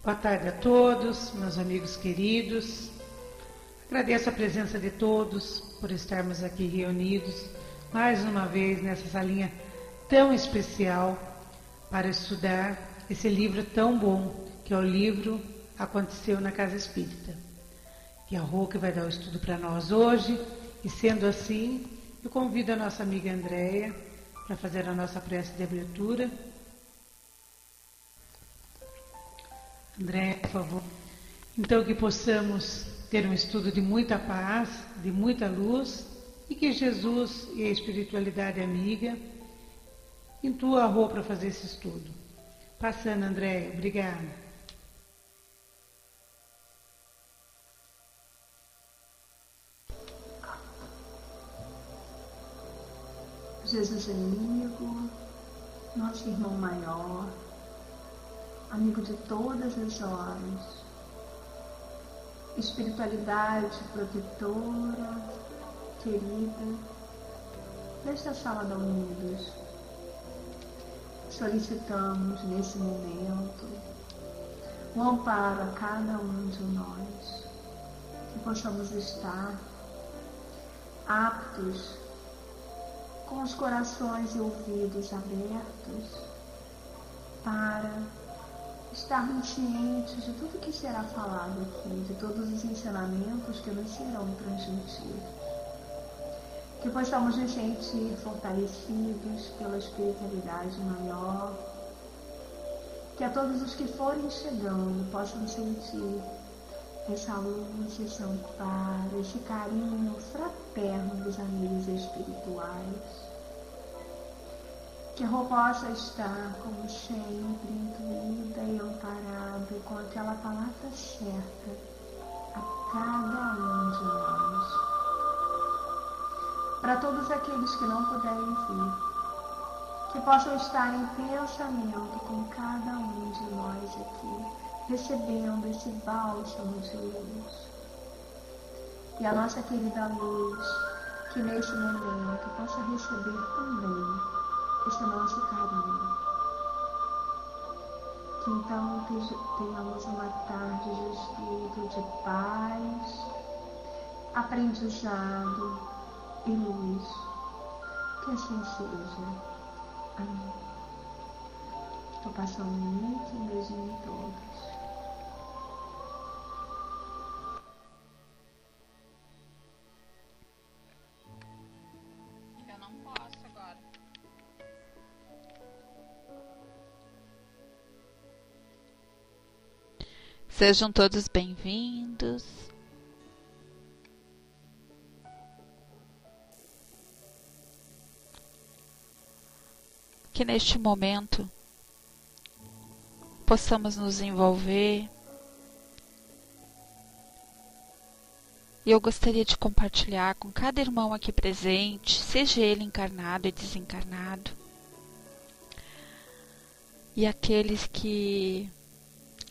Boa tarde a todos, meus amigos queridos. Agradeço a presença de todos por estarmos aqui reunidos mais uma vez nessa salinha tão especial para estudar esse livro tão bom, que é o livro Aconteceu na Casa Espírita. E a Rô que vai dar o estudo para nós hoje, e sendo assim, eu convido a nossa amiga Andréia para fazer a nossa prece de abertura. Andréia, por favor. Então, que possamos ter um estudo de muita paz, de muita luz, e que Jesus e a espiritualidade amiga intua a Rô para fazer esse estudo. Passando, Andréia. Obrigada. Jesus amigo, nosso irmão maior, amigo de todas as horas, espiritualidade protetora, querida, desta sala da Unidos, solicitamos nesse momento o amparo a cada um de nós, que possamos estar aptos, com os corações e ouvidos abertos, para estarmos cientes de tudo que será falado aqui, de todos os ensinamentos que nos serão transmitidos. Que possamos nos sentir fortalecidos pela espiritualidade maior, que a todos os que forem chegando possam sentir essa luz, esse amparo, esse carinho fraterno dos amigos espirituais. Que a Rô possa estar, como sempre, intuída e amparada com aquela palavra certa a cada um de nós. Para todos aqueles que não puderem vir, que possam estar em pensamento com cada um de nós aqui, recebendo esse bálsamo de luz. E a nossa querida luz, que nesse momento possa receber também esse nosso carinho. Que então tenhamos uma tarde de estudo, de paz, aprendizado e luz. Que assim seja. Amém. Estou passando um beijinho em todos. Eu não posso agora. Sejam todos bem-vindos. Que neste momento possamos nos envolver. E eu gostaria de compartilhar com cada irmão aqui presente, seja ele encarnado e desencarnado, e aqueles que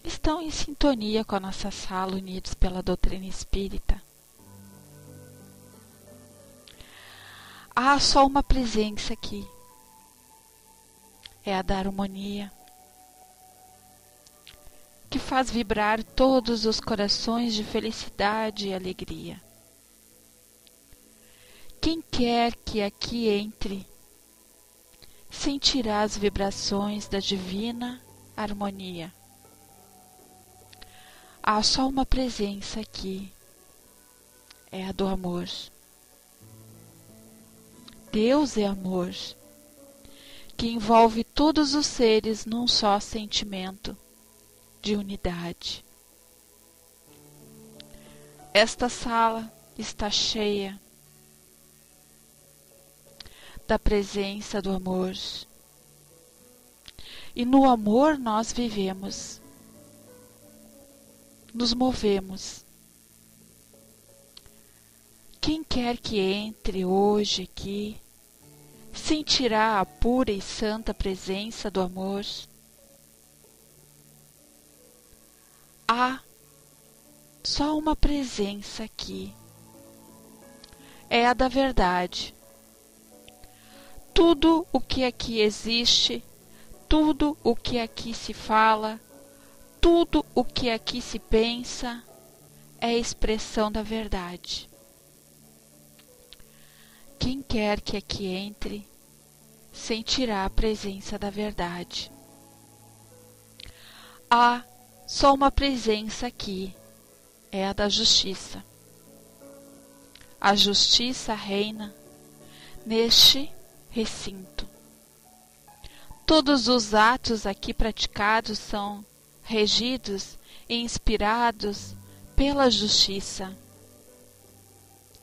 estão em sintonia com a nossa sala, unidos pela doutrina espírita. Há só uma presença aqui, é a da harmonia, que faz vibrar todos os corações de felicidade e alegria. Quem quer que aqui entre, sentirá as vibrações da divina harmonia. Há só uma presença aqui, é a do amor. Deus é amor, que envolve todos os seres num só sentimento de unidade. Esta sala está cheia da presença do amor, e no amor nós vivemos, nos movemos. Quem quer que entre hoje aqui, sentirá a pura e santa presença do amor. Há só uma presença aqui, é a da verdade. Tudo o que aqui existe, tudo o que aqui se fala, tudo o que aqui se pensa é a expressão da verdade. Quem quer que aqui entre, sentirá a presença da verdade. Há só uma presença aqui, é a da justiça. A justiça reina neste recinto. Todos os atos aqui praticados são regidos e inspirados pela justiça.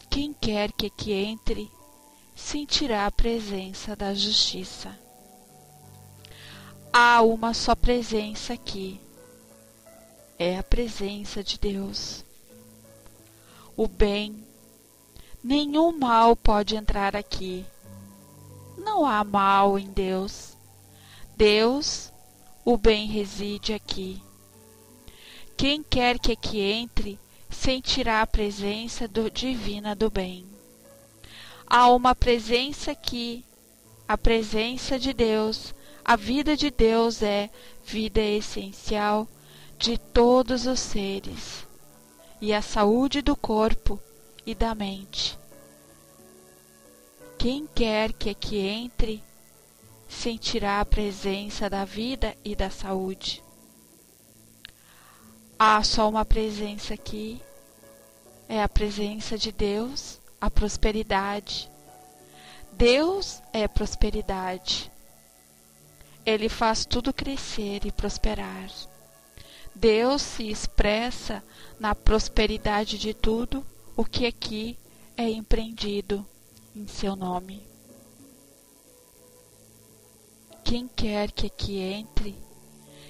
Quem quer que aqui entre, sentirá a presença da justiça. Há uma só presença aqui, é a presença de Deus. O bem, nenhum mal pode entrar aqui. Não há mal em Deus. Deus, o bem reside aqui. Quem quer que aqui entre, sentirá a presença divina do bem. Há uma presença aqui, a presença de Deus. A vida de Deus é vida essencial de todos os seres e a saúde do corpo e da mente. Quem quer que aqui entre, sentirá a presença da vida e da saúde. Há só uma presença aqui, é a presença de Deus, a prosperidade. Deus é prosperidade. Ele faz tudo crescer e prosperar. Deus se expressa na prosperidade de tudo o que aqui é empreendido em seu nome. Quem quer que aqui entre,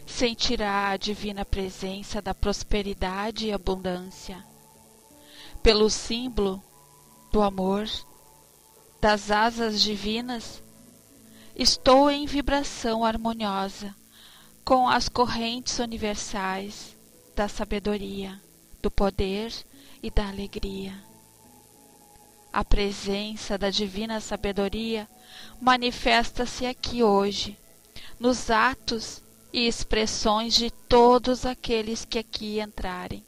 sentirá a divina presença da prosperidade e abundância. Pelo símbolo do amor, das asas divinas, estou em vibração harmoniosa com as correntes universais da sabedoria, do poder e da alegria. A presença da divina sabedoria manifesta-se aqui hoje, nos atos e expressões de todos aqueles que aqui entrarem.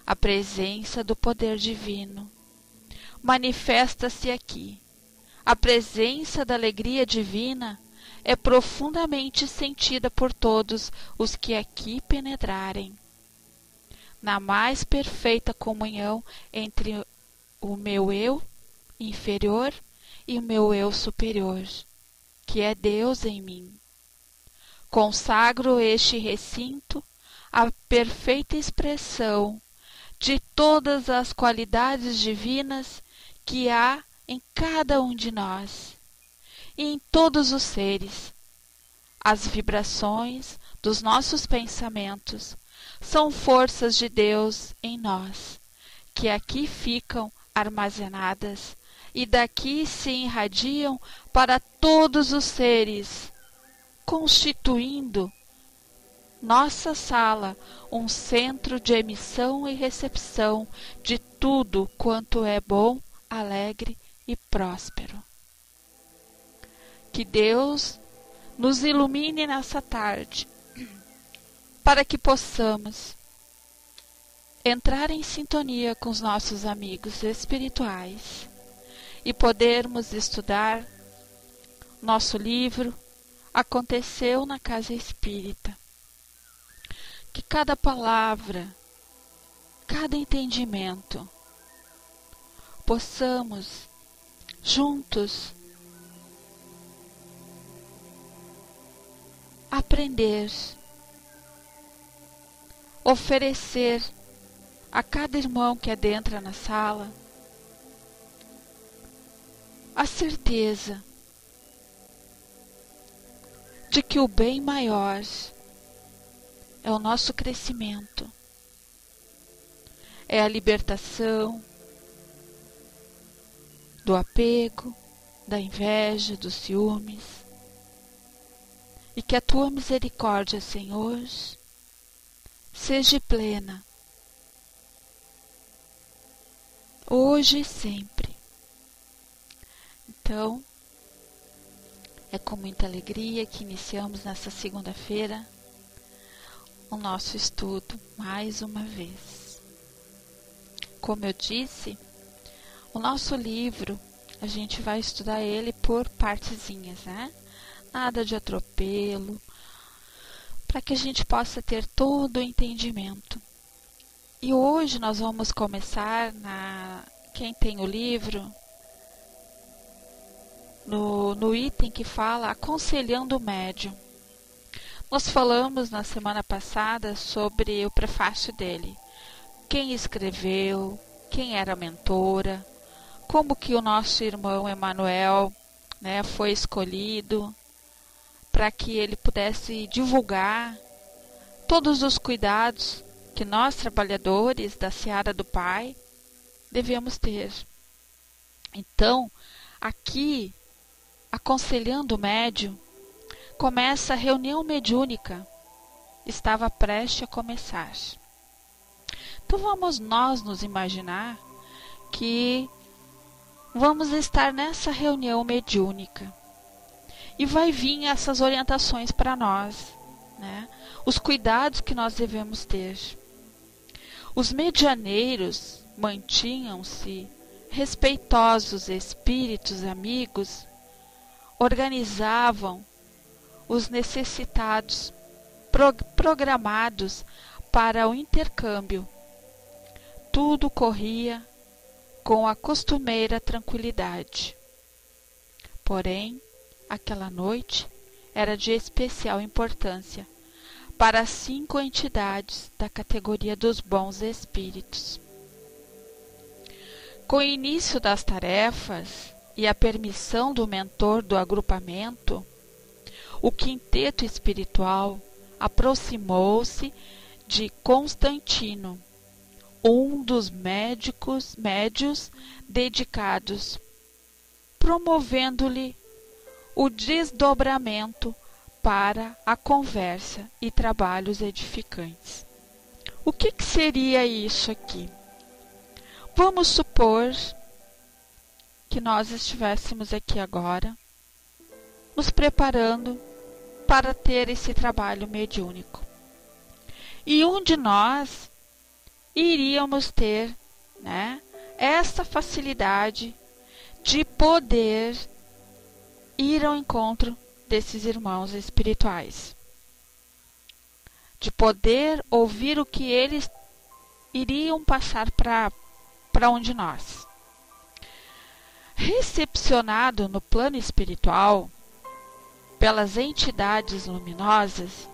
A presença do poder divino manifesta-se aqui. A presença da alegria divina é profundamente sentida por todos os que aqui penetrarem. Na mais perfeita comunhão entre o meu eu inferior e o meu eu superior, que é Deus em mim. Consagro este recinto à perfeita expressão de todas as qualidades divinas que há em cada um de nós e em todos os seres. As vibrações dos nossos pensamentos são forças de Deus em nós, que aqui ficam armazenadas e daqui se irradiam para todos os seres, constituindo nossa sala um centro de emissão e recepção de tudo quanto é bom, alegre e próspero. Que Deus nos ilumine nessa tarde, para que possamos entrar em sintonia com os nossos amigos espirituais e podermos estudar nosso livro Aconteceu na Casa Espírita. Que cada palavra, cada entendimento, possamos juntos aprender, oferecer a cada irmão que adentra na sala a certeza de que o bem maior é o nosso crescimento, é a libertação do apego, da inveja, dos ciúmes, e que a tua misericórdia, Senhor, seja plena, hoje e sempre. Então, é com muita alegria que iniciamos nessa segunda-feira o nosso estudo mais uma vez. Como eu disse, o nosso livro, a gente vai estudar ele por partezinhas, né? Nada de atropelo, para que a gente possa ter todo o entendimento. E hoje nós vamos começar, quem tem o livro, no item que fala aconselhando o médium. Nós falamos na semana passada sobre o prefácio dele. Quem escreveu, quem era a mentora, como que o nosso irmão Emanuel, né, foi escolhido para que ele pudesse divulgar todos os cuidados que nós, trabalhadores da Seara do Pai, devemos ter. Então, aqui, aconselhando o médium, começa a reunião mediúnica. Estava prestes a começar. Então vamos nós nos imaginar que vamos estar nessa reunião mediúnica. E vai vir essas orientações para nós, né? Os cuidados que nós devemos ter. Os medianeiros mantinham-se respeitosos espíritos amigos, organizavam os necessitados programados para o intercâmbio. Tudo corria com a costumeira tranquilidade. Porém, aquela noite era de especial importância para 5 entidades da categoria dos bons espíritos. Com o início das tarefas e a permissão do mentor do agrupamento, o quinteto espiritual aproximou-se de Constantino, um dos médios dedicados, promovendo-lhe o desdobramento para a conversa e trabalhos edificantes. O que seria isso aqui? Vamos supor que nós estivéssemos aqui agora, nos preparando para ter esse trabalho mediúnico. E um de nós iríamos ter, né, essa facilidade de poder ir ao encontro desses irmãos espirituais, de poder ouvir o que eles iriam passar para um de nós. Recepcionado no plano espiritual pelas entidades luminosas,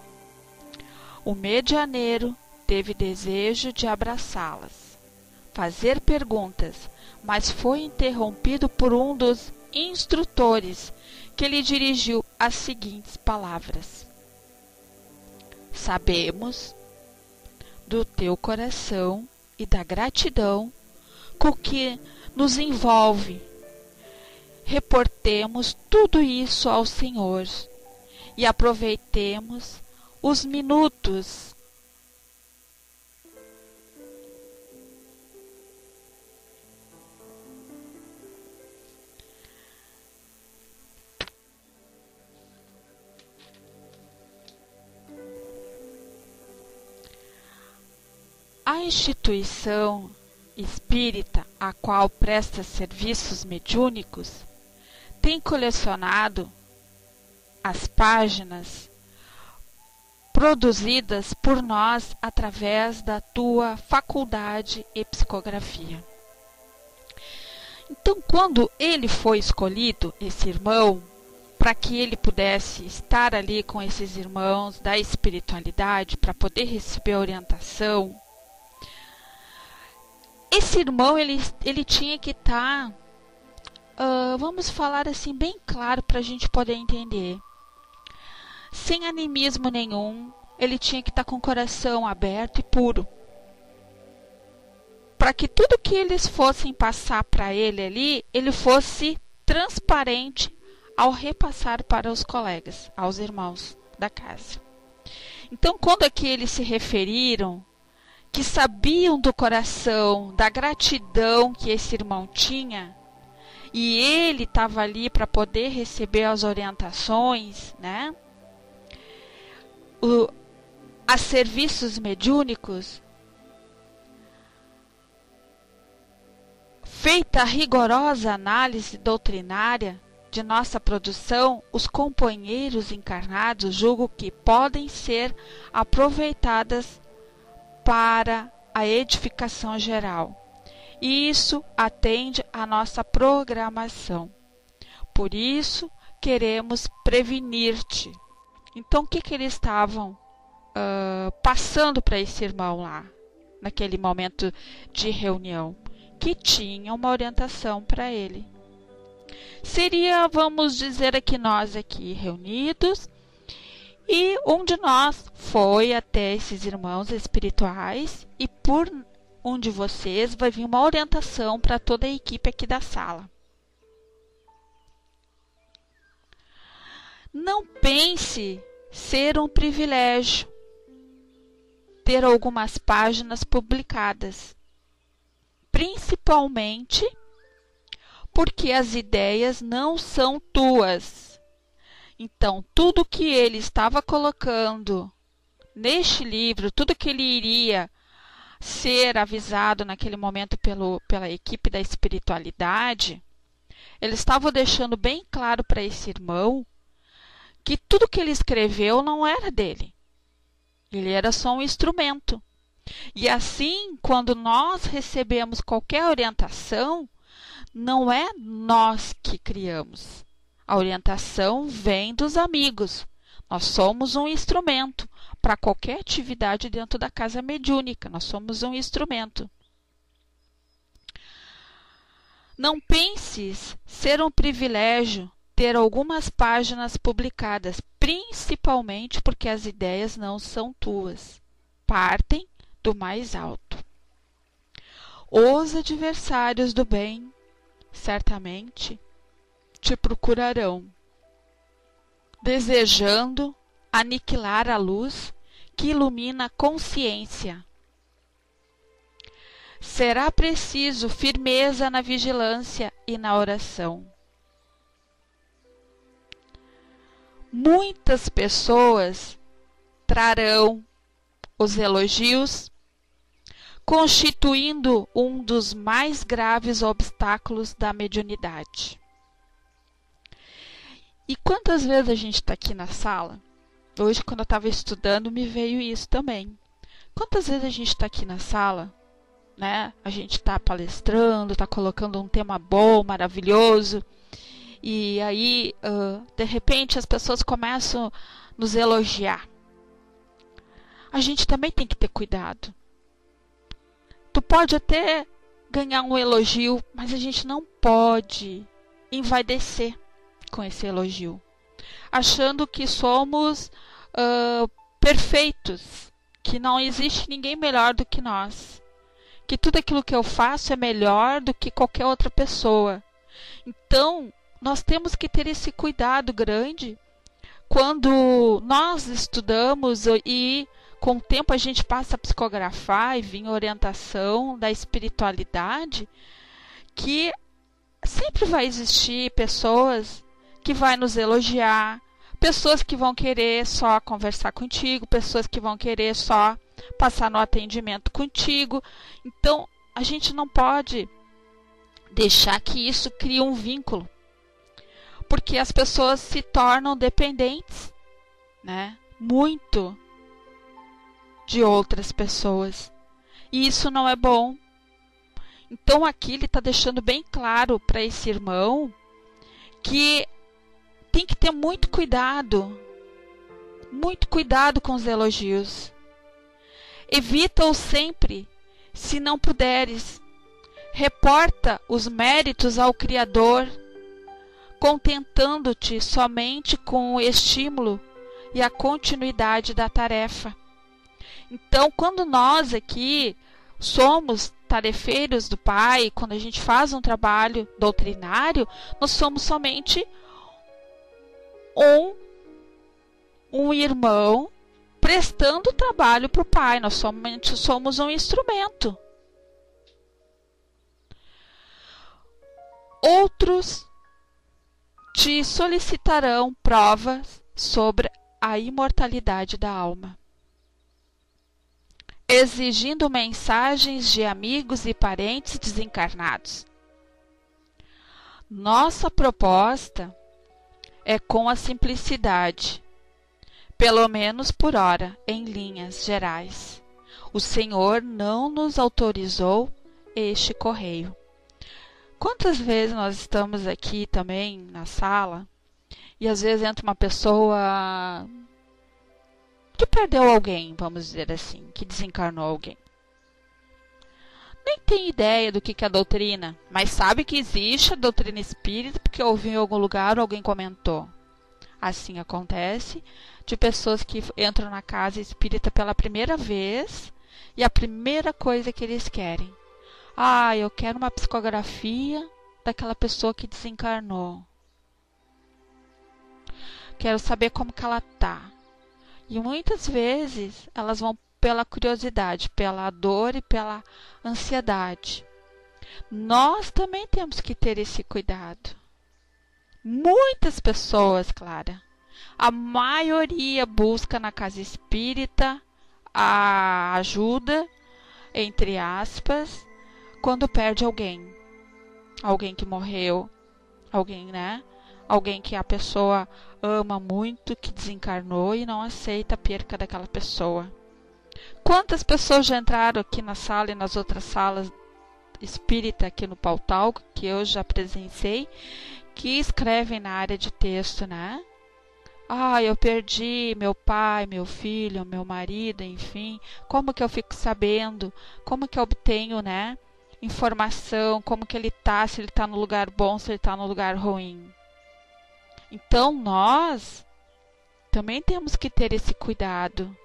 o medianeiro teve desejo de abraçá-las, fazer perguntas, mas foi interrompido por um dos instrutores, que lhe dirigiu as seguintes palavras: sabemos do teu coração e da gratidão com que nos envolve. Reportemos tudo isso ao Senhor e aproveitemos os minutos a instituição espírita a qual presta serviços mediúnicos tem colecionado as páginas produzidas por nós através da tua faculdade e psicografia. Então, quando ele foi escolhido, esse irmão, para que ele pudesse estar ali com esses irmãos da espiritualidade, para poder receber orientação, esse irmão ele tinha que estar, vamos falar assim bem claro para a gente poder entender, sem animismo nenhum. Ele tinha que estar com o coração aberto e puro, para que tudo que eles fossem passar para ele ali, ele fosse transparente ao repassar para os colegas, aos irmãos da casa. Então, quando aqui eles se referiram que sabiam do coração, da gratidão que esse irmão tinha, e ele estava ali para poder receber as orientações, né? a serviços mediúnicos, feita a rigorosa análise doutrinária de nossa produção, os companheiros encarnados julgo que podem ser aproveitadas para a edificação geral. E isso atende à nossa programação. Por isso, queremos prevenir-te. Então, o que eles estavam passando para esse irmão lá, naquele momento de reunião? Que tinha uma orientação para ele. Seria, vamos dizer aqui, nós aqui reunidos, e um de nós foi até esses irmãos espirituais, e por um de vocês vai vir uma orientação para toda a equipe aqui da sala. Não pense ser um privilégio ter algumas páginas publicadas, principalmente porque as ideias não são tuas. Então, tudo que ele estava colocando neste livro, tudo que ele iria ser avisado naquele momento pela equipe da espiritualidade, ele estava deixando bem claro para esse irmão que tudo que ele escreveu não era dele. Ele era só um instrumento. E assim, quando nós recebemos qualquer orientação, não é nós que criamos. A orientação vem dos amigos. Nós somos um instrumento para qualquer atividade dentro da casa mediúnica. Nós somos um instrumento. Não penses ser um privilégio ter algumas páginas publicadas, principalmente porque as ideias não são tuas. Partem do mais alto. Os adversários do bem certamente te procurarão, desejando aniquilar a luz que ilumina a consciência. Será preciso firmeza na vigilância e na oração. Muitas pessoas trarão os elogios, constituindo um dos mais graves obstáculos da mediunidade. E quantas vezes a gente está aqui na sala? Hoje, quando eu estava estudando, me veio isso também. Quantas vezes a gente está aqui na sala, né? A gente está palestrando, está colocando um tema bom, maravilhoso, e aí, de repente, as pessoas começam a nos elogiar. A gente também tem que ter cuidado. Tu pode até ganhar um elogio, mas a gente não pode envaidecer com esse elogio, achando que somos perfeitos, que não existe ninguém melhor do que nós, que tudo aquilo que eu faço é melhor do que qualquer outra pessoa. Então, nós temos que ter esse cuidado grande quando nós estudamos e com o tempo a gente passa a psicografar e vir orientação da espiritualidade, que sempre vai existir pessoas que vão nos elogiar, pessoas que vão querer só conversar contigo, pessoas que vão querer só passar no atendimento contigo. Então, a gente não pode deixar que isso crie um vínculo, porque as pessoas se tornam dependentes, né? Muito de outras pessoas. E isso não é bom. Então aqui ele está deixando bem claro para esse irmão que tem que ter muito cuidado com os elogios. Evita-os sempre, se não puderes. Reporta os méritos ao Criador, contentando-te somente com o estímulo e a continuidade da tarefa. Então, quando nós aqui somos tarefeiros do Pai, quando a gente faz um trabalho doutrinário, nós somos somente um irmão prestando trabalho para o Pai. Nós somente somos um instrumento. Outros te solicitarão provas sobre a imortalidade da alma. exigindo mensagens de amigos e parentes desencarnados. Nossa proposta é com a simplicidade, pelo menos por hora, em linhas gerais. O Senhor não nos autorizou este correio. Quantas vezes nós estamos aqui também na sala e às vezes entra uma pessoa que perdeu alguém, vamos dizer assim, que desencarnou alguém. Nem tem ideia do que é a doutrina, mas sabe que existe a doutrina espírita porque ouviu em algum lugar ou alguém comentou. Assim acontece de pessoas que entram na casa espírita pela primeira vez e a primeira coisa que eles querem: eu quero uma psicografia daquela pessoa que desencarnou. Quero saber como que ela tá. E muitas vezes elas vão pela curiosidade, pela dor e pela ansiedade. Nós também temos que ter esse cuidado. Muitas pessoas, Clara, a maioria busca na casa espírita a ajuda, entre aspas, quando perde alguém. Alguém que morreu, alguém, né? Alguém que a pessoa ama muito, que desencarnou e não aceita a perca daquela pessoa. Quantas pessoas já entraram aqui na sala e nas outras salas espírita aqui no Pautal, que eu já presenciei, que escrevem na área de texto, né? Eu perdi meu pai, meu filho, meu marido, enfim. Como que eu fico sabendo? Como que eu obtenho, né, informação? Como que ele tá? Se ele tá no lugar bom, se ele tá no lugar ruim? Então, nós também temos que ter esse cuidado.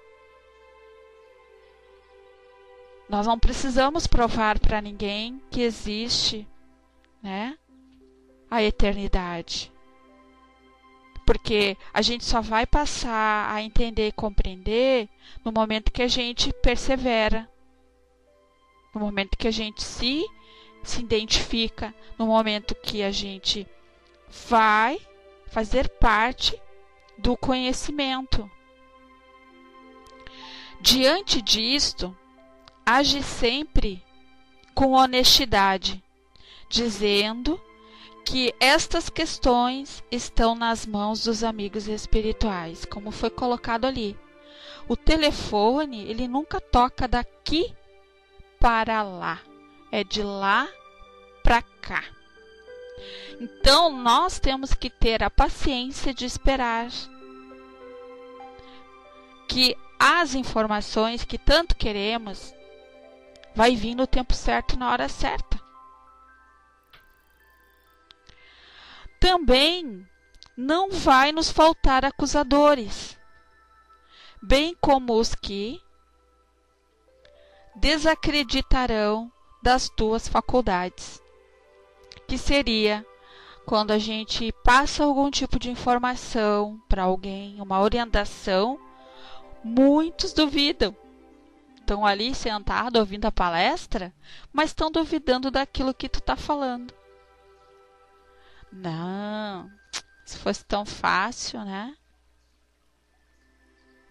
Nós não precisamos provar para ninguém que existe, né, a eternidade. Porque a gente só vai passar a entender e compreender no momento que a gente persevera, no momento que a gente se identifica, no momento que a gente vai fazer parte do conhecimento. Diante disto, age sempre com honestidade, dizendo que estas questões estão nas mãos dos amigos espirituais, como foi colocado ali. O telefone, ele nunca toca daqui para lá, é de lá para cá. Então, nós temos que ter a paciência de esperar que as informações que tanto queremos vai vir no tempo certo, na hora certa. Também não vai nos faltar acusadores, bem como os que desacreditarão das tuas faculdades, que seria quando a gente passa algum tipo de informação para alguém, uma orientação, muitos duvidam. Estão ali sentados ouvindo a palestra, mas estão duvidando daquilo que tu está falando. Não, se fosse tão fácil, né?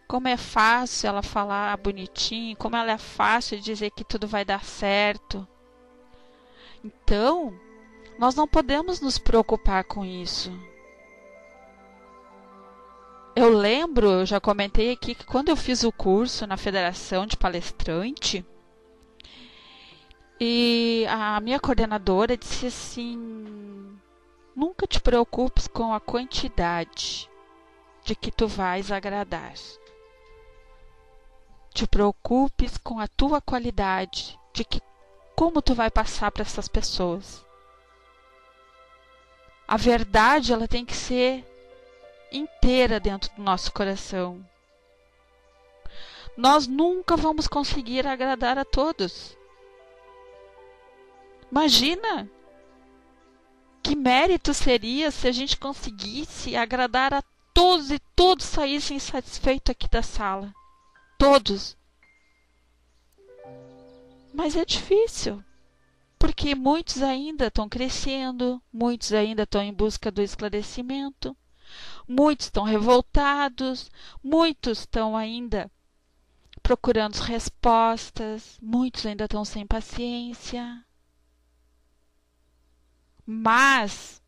Como é fácil ela falar bonitinho, como ela é fácil dizer que tudo vai dar certo. Então, nós não podemos nos preocupar com isso. Eu lembro, eu já comentei aqui, que quando eu fiz o curso na Federação de Palestrante, e a minha coordenadora disse assim: nunca te preocupes com a quantidade de que tu vais agradar. Te preocupes com a tua qualidade, de que como tu vai passar para essas pessoas. A verdade, ela tem que ser inteira dentro do nosso coração. Nós nunca vamos conseguir agradar a todos. Imagina que mérito seria se a gente conseguisse agradar a todos e todos saíssem satisfeitos aqui da sala. Todos. Mas é difícil, porque muitos ainda estão crescendo, muitos ainda estão em busca do esclarecimento, muitos estão revoltados, muitos estão ainda procurando respostas, muitos ainda estão sem paciência. Mas,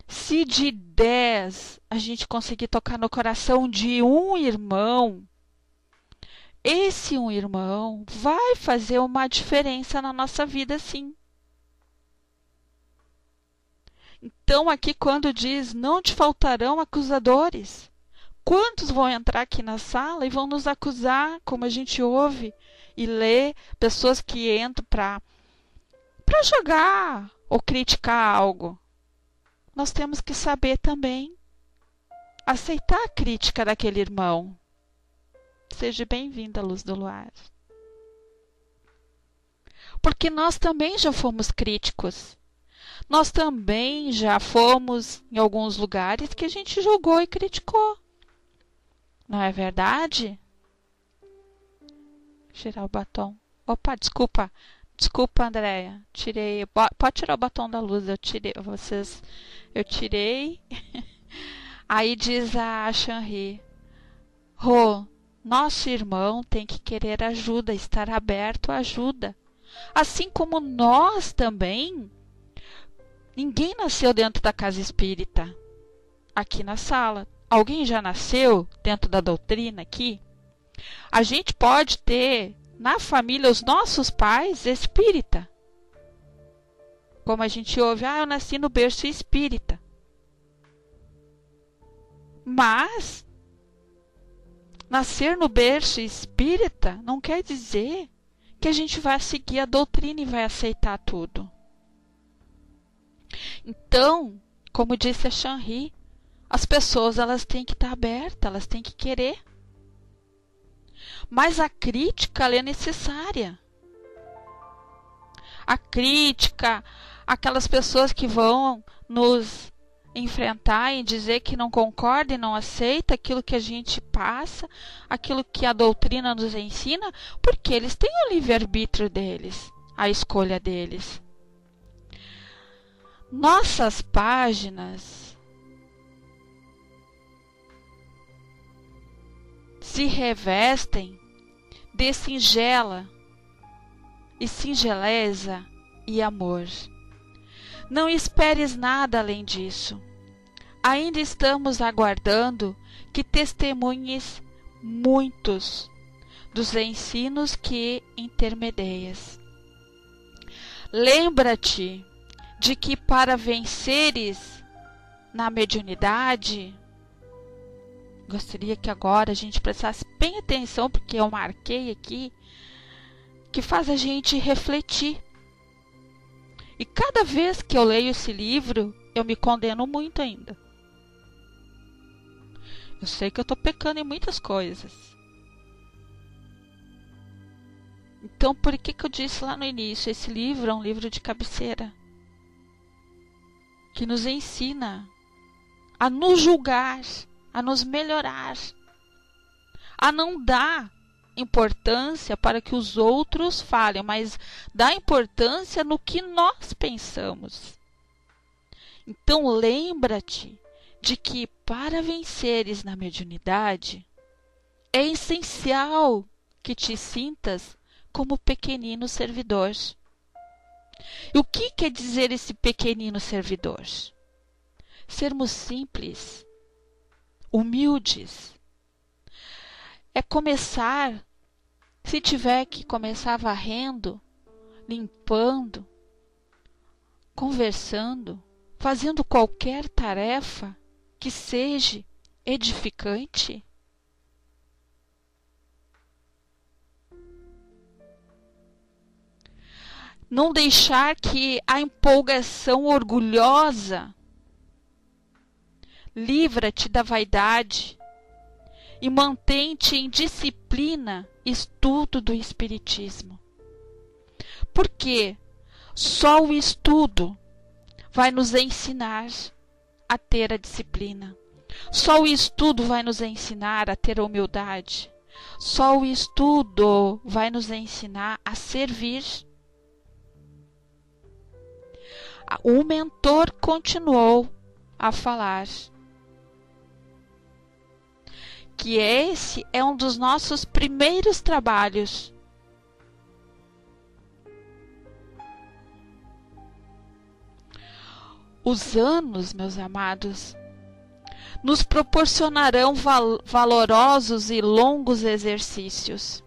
se de 10 a gente conseguir tocar no coração de um irmão, esse um irmão vai fazer uma diferença na nossa vida, sim. Então, aqui quando diz, não te faltarão acusadores. Quantos vão entrar aqui na sala e vão nos acusar, como a gente ouve e lê, pessoas que entram para jogar ou criticar algo? Nós temos que saber também aceitar a crítica daquele irmão. Seja bem-vinda, luz do luar. Porque nós também já fomos críticos. Nós também já fomos em alguns lugares que a gente julgou e criticou. Não é verdade? Tirar o batom. Opa, desculpa. Desculpa, Andréia. Tirei. Pode tirar o batom da luz. Eu tirei. Aí diz a Shanri. Rô, nosso irmão tem que querer ajuda, estar aberto à ajuda. Assim como nós também. Ninguém nasceu dentro da casa espírita. Aqui na sala. Alguém já nasceu dentro da doutrina aqui? A gente pode ter na família os nossos pais espírita. Como a gente ouve, eu nasci no berço espírita. Mas nascer no berço espírita não quer dizer que a gente vai seguir a doutrina e vai aceitar tudo. Então, como disse a Shanri, as pessoas elas têm que estar abertas, elas têm que querer. Mas a crítica ela é necessária. A crítica, aquelas pessoas que vão nos enfrentar e dizer que não concorda e não aceita aquilo que a gente passa, aquilo que a doutrina nos ensina, porque eles têm o livre-arbítrio deles, a escolha deles. Nossas páginas se revestem de singela e singeleza e amor. Não esperes nada além disso. Ainda estamos aguardando que testemunhes muitos dos ensinos que intermedias. Lembra-te de que para venceres na mediunidade, gostaria que agora a gente prestasse bem atenção, porque eu marquei aqui, que faz a gente refletir. E cada vez que eu leio esse livro, eu me condeno muito ainda. Eu sei que eu estou pecando em muitas coisas. Então, por que eu disse lá no início, esse livro é um livro de cabeceira, que nos ensina a nos julgar, a nos melhorar, a não dar importância para que os outros falem, mas dar importância no que nós pensamos. Então lembra-te de que para venceres na mediunidade é essencial que te sintas como pequenino servidor. E o que quer dizer esse pequenino servidor? Sermos simples, humildes. É começar, se tiver que começar varrendo, limpando, conversando, fazendo qualquer tarefa que seja edificante. Não deixar que a empolgação orgulhosa livra-te da vaidade e mantém-te em disciplina, estudo do Espiritismo. Porque só o estudo vai nos ensinar a ter a disciplina. Só o estudo vai nos ensinar a ter a humildade. Só o estudo vai nos ensinar a servir. O mentor continuou a falar que esse é um dos nossos primeiros trabalhos. Os anos, meus amados, nos proporcionarão valorosos e longos exercícios,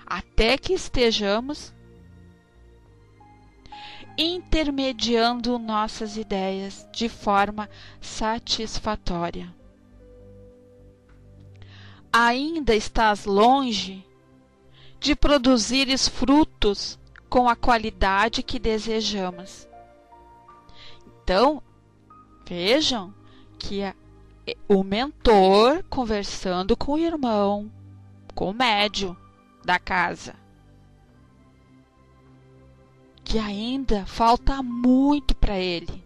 até que estejamos intermediando nossas ideias de forma satisfatória. Ainda estás longe de produzires frutos com a qualidade que desejamos. Então, vejam que o mentor conversando com o irmão, com o médium da casa, que ainda falta muito para ele.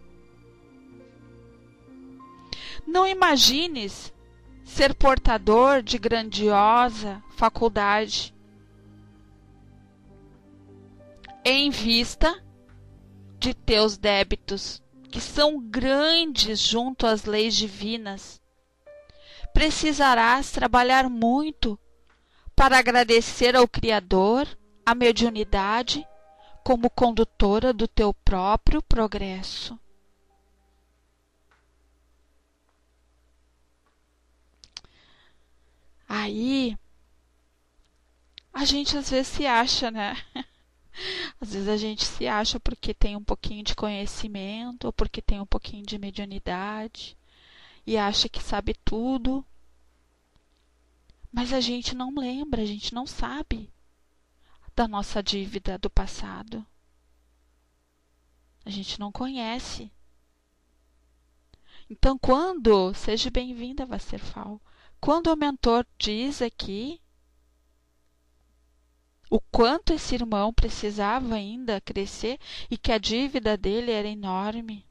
Não imagines ser portador de grandiosa faculdade em vista de teus débitos, que são grandes junto às leis divinas. Precisarás trabalhar muito para agradecer ao Criador a mediunidade como condutora do teu próprio progresso. Aí, a gente às vezes se acha, né? Às vezes a gente se acha porque tem um pouquinho de conhecimento, ou porque tem um pouquinho de mediunidade, e acha que sabe tudo. Mas a gente não lembra, a gente não sabe da nossa dívida do passado. A gente não conhece. Então, seja bem-vinda, Wasserfall, quando o mentor diz aqui o quanto esse irmão precisava ainda crescer e que a dívida dele era enorme,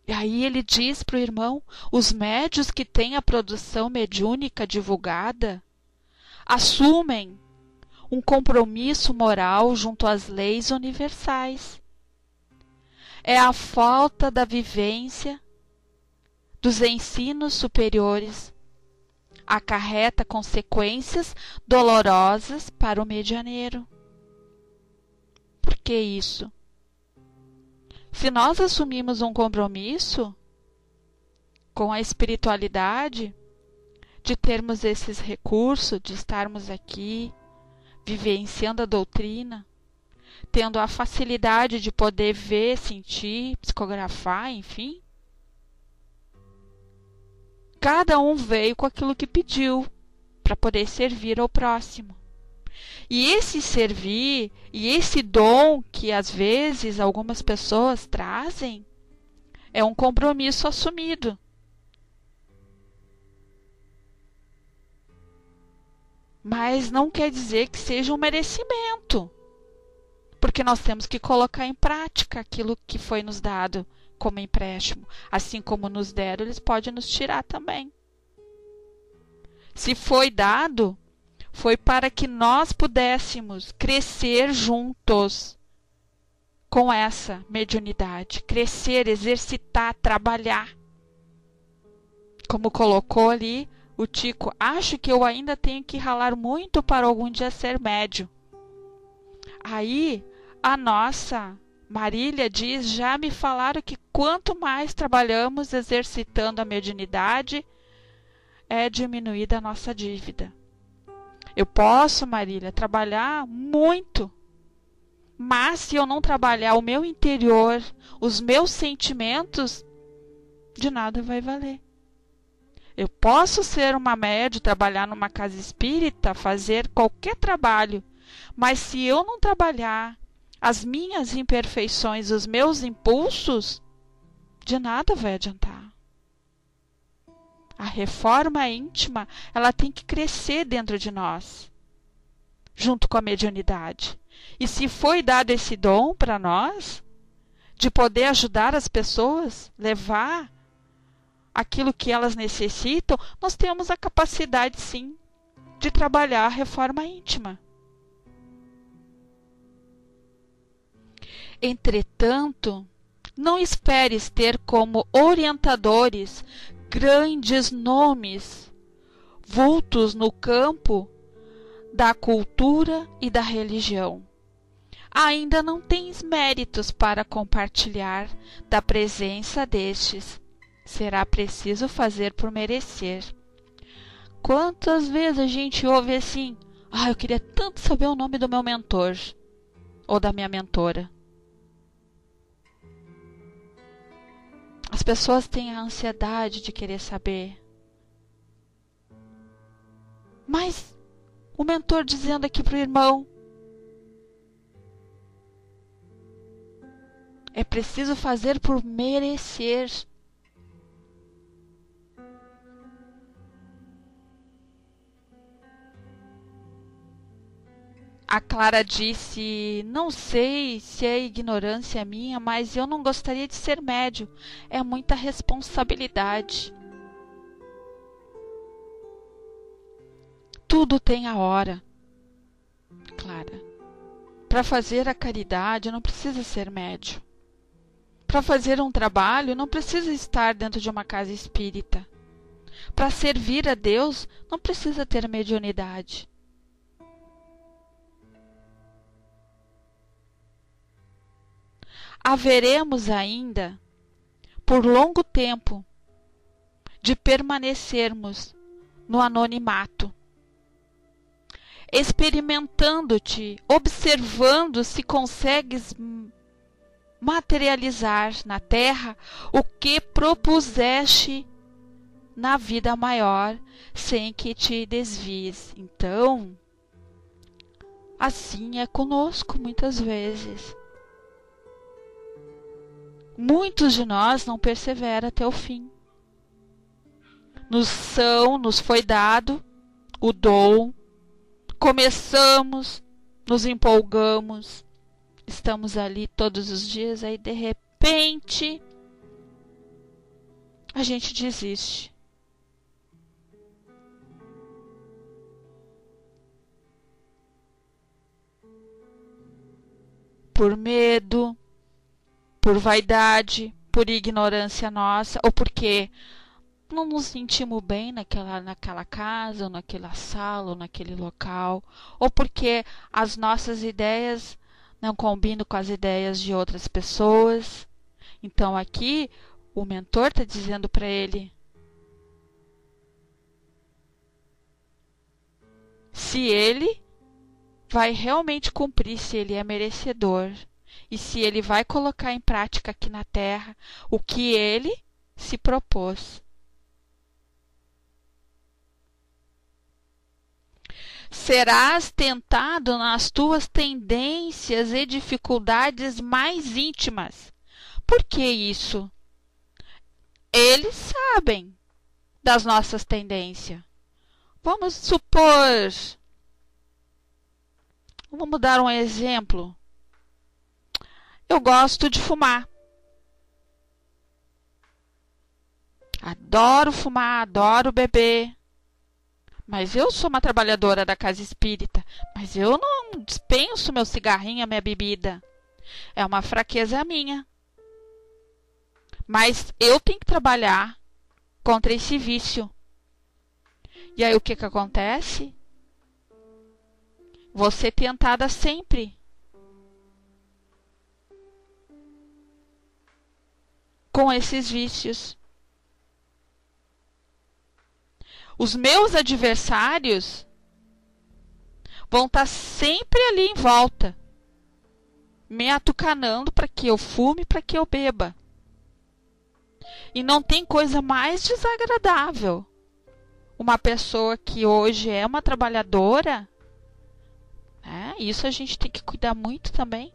e aí ele diz para o irmão: os médios que têm a produção mediúnica divulgada assumem um compromisso moral junto às leis universais. É a falta da vivência dos ensinos superiores acarreta consequências dolorosas para o medianeiro. Por que isso? Se nós assumimos um compromisso com a espiritualidade, de termos esses recursos, de estarmos aqui, vivenciando a doutrina, tendo a facilidade de poder ver, sentir, psicografar, enfim, cada um veio com aquilo que pediu para poder servir ao próximo. E esse servir e esse dom que às vezes algumas pessoas trazem é um compromisso assumido. Mas não quer dizer que seja um merecimento, porque nós temos que colocar em prática aquilo que foi nos dado como empréstimo. Assim como nos deram, eles podem nos tirar também. Se foi dado, foi para que nós pudéssemos crescer juntos com essa mediunidade. Crescer, exercitar, trabalhar. Como colocou ali o Tico, acho que eu ainda tenho que ralar muito para algum dia ser médium. Aí, a nossa Marília diz, já me falaram que quanto mais trabalhamos exercitando a mediunidade, é diminuída a nossa dívida. Eu posso, Marília, trabalhar muito, mas se eu não trabalhar o meu interior, os meus sentimentos, de nada vai valer. Eu posso ser uma médium, trabalhar numa casa espírita, fazer qualquer trabalho, mas se eu não trabalhar as minhas imperfeições, os meus impulsos, de nada vai adiantar. A reforma íntima, ela tem que crescer dentro de nós, junto com a mediunidade. E se foi dado esse dom para nós, de poder ajudar as pessoas, levar aquilo que elas necessitam, nós temos a capacidade, sim, de trabalhar a reforma íntima. Entretanto, não esperes ter como orientadores grandes nomes, vultos no campo da cultura e da religião. Ainda não tens méritos para compartilhar da presença destes. Será preciso fazer por merecer. Quantas vezes a gente ouve assim: eu queria tanto saber o nome do meu mentor ou da minha mentora. As pessoas têm a ansiedade de querer saber. Mas o mentor dizendo aqui para o irmão: é preciso fazer por merecer. A Clara disse: não sei se é ignorância minha, mas eu não gostaria de ser médium. É muita responsabilidade. Tudo tem a hora, Clara. Para fazer a caridade não precisa ser médium. Para fazer um trabalho não precisa estar dentro de uma casa espírita. Para servir a Deus não precisa ter mediunidade. Haveremos ainda, por longo tempo, de permanecermos no anonimato, experimentando-te, observando se consegues materializar na terra o que propuseste na vida maior, sem que te desvies. Então, assim é conosco muitas vezes. Muitos de nós não perseveram até o fim. Nos foi dado o dom, começamos, nos empolgamos, estamos ali todos os dias, aí de repente a gente desiste. Por medo, por vaidade, por ignorância nossa, ou porque não nos sentimos bem naquela casa, ou naquela sala, ou naquele local, ou porque as nossas ideias não combinam com as ideias de outras pessoas. Então aqui o mentor está dizendo para ele: se ele vai realmente cumprir, se ele é merecedor, e se ele vai colocar em prática aqui na Terra o que ele se propôs. Serás tentado nas tuas tendências e dificuldades mais íntimas. Por que isso? Eles sabem das nossas tendências. Vamos supor, vamos dar um exemplo. Eu gosto de fumar. Adoro fumar, adoro beber. Mas eu sou uma trabalhadora da casa espírita. Mas eu não dispenso meu cigarrinho, minha bebida. É uma fraqueza minha. Mas eu tenho que trabalhar contra esse vício. E aí o que acontece? Vou ser tentada sempre. Com esses vícios. Os meus adversários vão estar sempre ali em volta, me atucanando para que eu fume, para que eu beba. E não tem coisa mais desagradável. Uma pessoa que hoje é uma trabalhadora, isso a gente tem que cuidar muito também.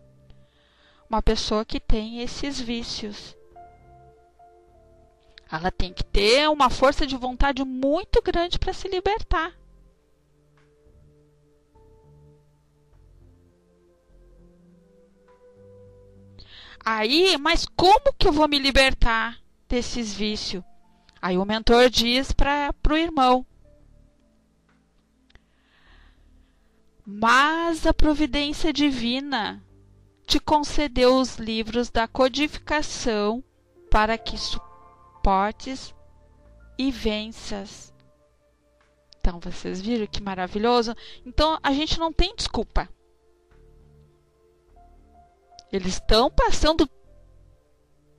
Uma pessoa que tem esses vícios. Ela tem que ter uma força de vontade muito grande para se libertar. Aí, mas como que eu vou me libertar desses vícios? Aí o mentor diz para o irmão: mas a providência divina te concedeu os livros da codificação para que suportes e venças. Então, vocês viram que maravilhoso? Então, a gente não tem desculpa. Eles estão passando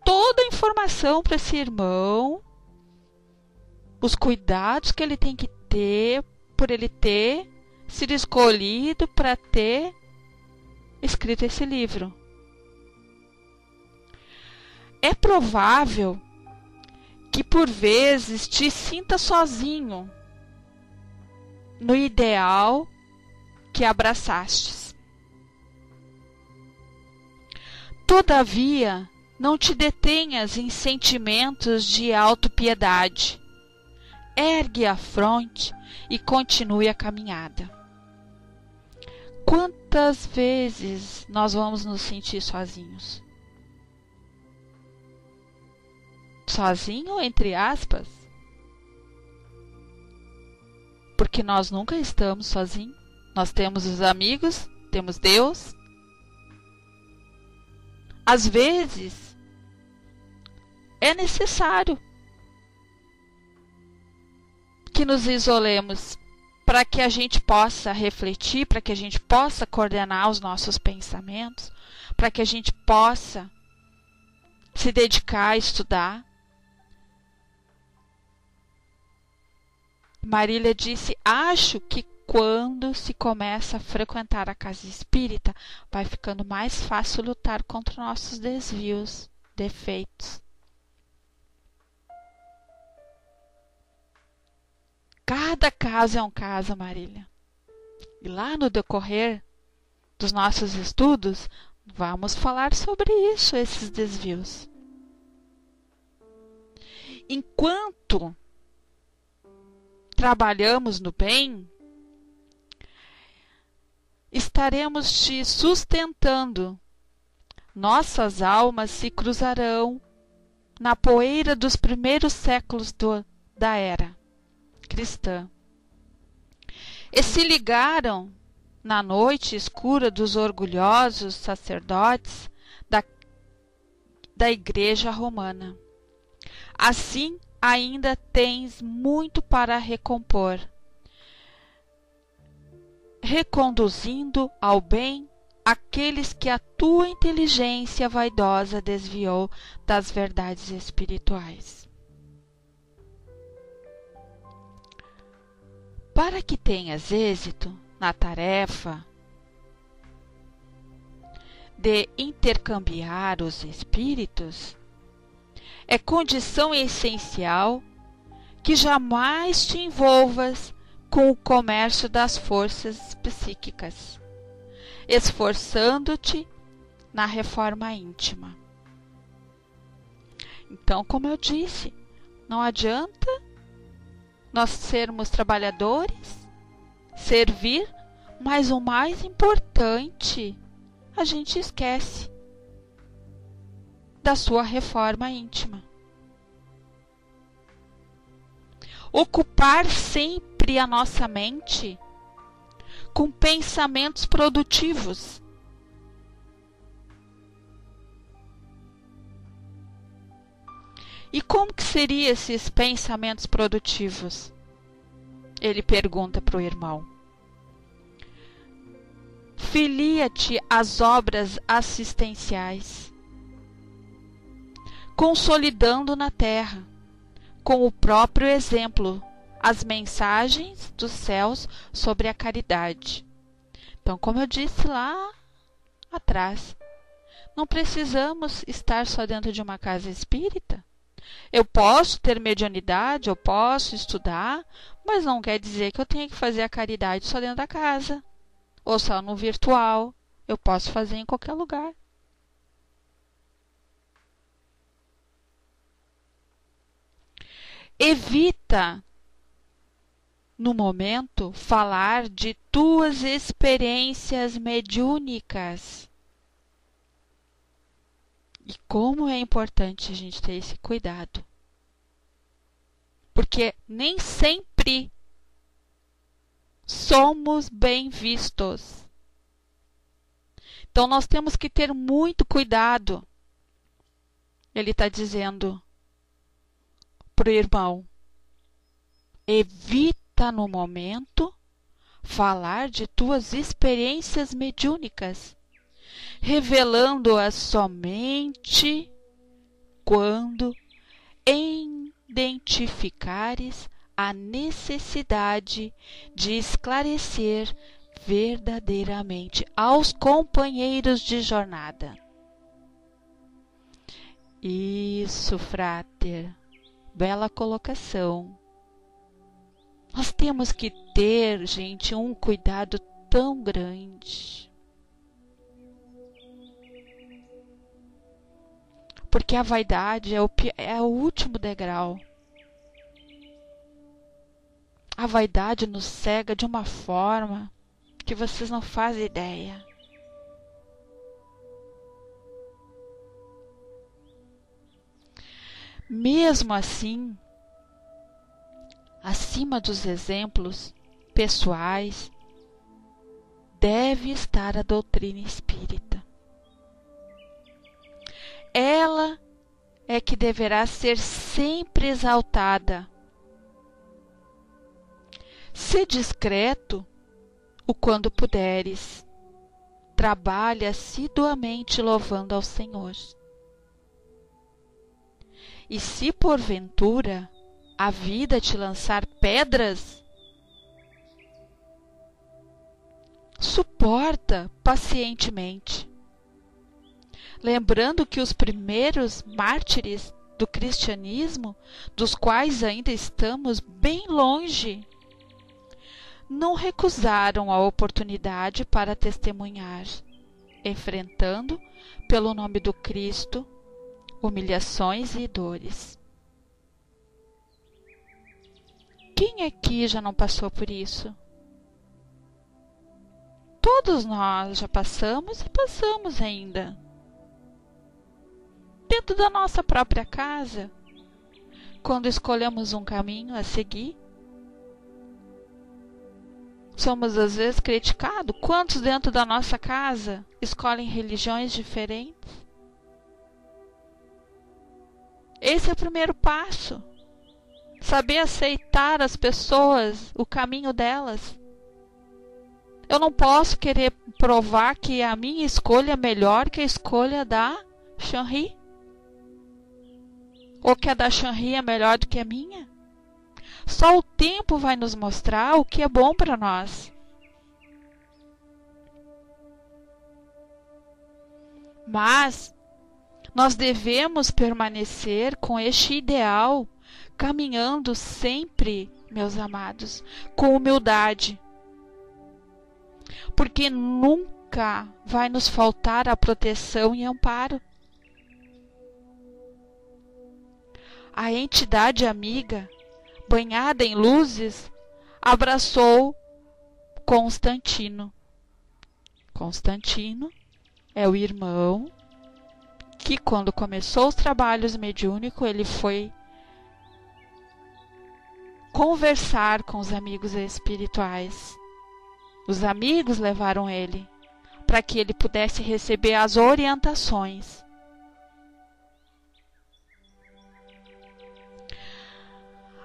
toda a informação para esse irmão, os cuidados que ele tem que ter, por ele ter sido escolhido para ter escrito esse livro. É provável que por vezes te sinta sozinho no ideal que abraçastes. Todavia, não te detenhas em sentimentos de autopiedade. Ergue a fronte e continue a caminhada. Quantas vezes nós vamos nos sentir sozinhos? Sozinho, entre aspas? Porque nós nunca estamos sozinhos. Nós temos os amigos, temos Deus. Às vezes, é necessário que nos isolemos para que a gente possa refletir, para que a gente possa coordenar os nossos pensamentos, para que a gente possa se dedicar a estudar. Marília disse, acho que quando se começa a frequentar a casa espírita, vai ficando mais fácil lutar contra nossos desvios, defeitos. Cada caso é um caso, Marília. E lá no decorrer dos nossos estudos, vamos falar sobre isso, esses desvios. Enquanto trabalhamos no bem, estaremos te sustentando. Nossas almas se cruzarão na poeira dos primeiros séculos da era cristã. E se ligaram na noite escura dos orgulhosos sacerdotes da Igreja Romana. Assim, ainda tens muito para recompor, reconduzindo ao bem aqueles que a tua inteligência vaidosa desviou das verdades espirituais. Para que tenhas êxito na tarefa de intercambiar os espíritos, é condição essencial que jamais te envolvas com o comércio das forças psíquicas, esforçando-te na reforma íntima. Então, como eu disse, não adianta nós sermos trabalhadores, servir, mas o mais importante, a gente esquece da sua reforma íntima. Ocupar sempre a nossa mente com pensamentos produtivos. E como que seriam esses pensamentos produtivos? Ele pergunta para o irmão. Filia-te às obras assistenciais, consolidando na terra, com o próprio exemplo, as mensagens dos céus sobre a caridade. Então, como eu disse lá atrás, não precisamos estar só dentro de uma casa espírita. Eu posso ter mediunidade, eu posso estudar, mas não quer dizer que eu tenha que fazer a caridade só dentro da casa, ou só no virtual. Eu posso fazer em qualquer lugar. Evita, no momento, falar de tuas experiências mediúnicas. E como é importante a gente ter esse cuidado. Porque nem sempre somos bem vistos. Então nós temos que ter muito cuidado. Ele está dizendo para o irmão: evita no momento falar de tuas experiências mediúnicas, revelando-as somente quando identificares a necessidade de esclarecer verdadeiramente aos companheiros de jornada. Isso, frater, bela colocação. Nós temos que ter, gente, um cuidado tão grande. Porque a vaidade é o último degrau. A vaidade nos cega de uma forma que vocês não fazem ideia. Mesmo assim, acima dos exemplos pessoais, deve estar a doutrina espírita. Ela é que deverá ser sempre exaltada. Sê discreto o quando puderes. Trabalhe assiduamente louvando ao Senhor. E se porventura a vida te lançar pedras, suporta pacientemente, lembrando que os primeiros mártires do cristianismo, dos quais ainda estamos bem longe, não recusaram a oportunidade para testemunhar, enfrentando, pelo nome do Cristo, humilhações e dores. Quem aqui já não passou por isso? Todos nós já passamos e passamos ainda. Dentro da nossa própria casa, quando escolhemos um caminho a seguir, somos às vezes criticados. Quantos dentro da nossa casa escolhem religiões diferentes? Esse é o primeiro passo. Saber aceitar as pessoas, o caminho delas. Eu não posso querer provar que a minha escolha é melhor que a escolha da Shanri. Ou que a da Shanri é melhor do que a minha. Só o tempo vai nos mostrar o que é bom para nós. Mas nós devemos permanecer com este ideal, caminhando sempre, meus amados, com humildade. Porque nunca vai nos faltar a proteção e amparo. A entidade amiga, banhada em luzes, abraçou Constantino. Constantino é o irmão que, quando começou os trabalhos mediúnicos, ele foi conversar com os amigos espirituais. Os amigos levaram ele para que ele pudesse receber as orientações.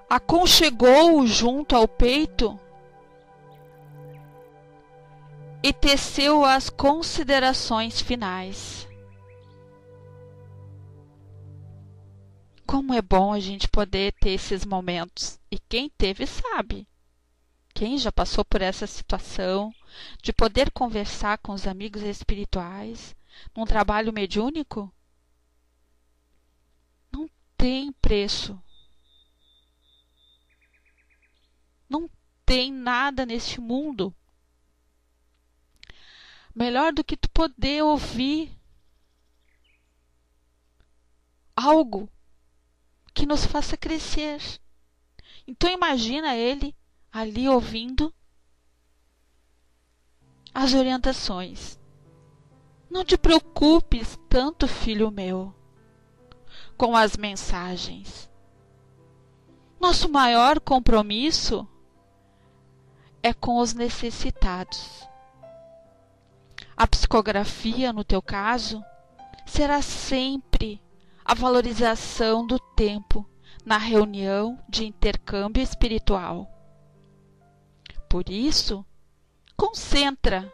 Aconchegou-o junto ao peito e teceu as considerações finais. Como é bom a gente poder ter esses momentos. E quem teve sabe. Quem já passou por essa situação de poder conversar com os amigos espirituais num trabalho mediúnico, não tem preço. Não tem nada neste mundo melhor do que tu poder ouvir algo que nos faça crescer. Então imagina ele ali ouvindo as orientações. Não te preocupes tanto, filho meu, com as mensagens. Nosso maior compromisso é com os necessitados. A psicografia, no teu caso, será sempre a valorização do tempo na reunião de intercâmbio espiritual. Por isso, concentra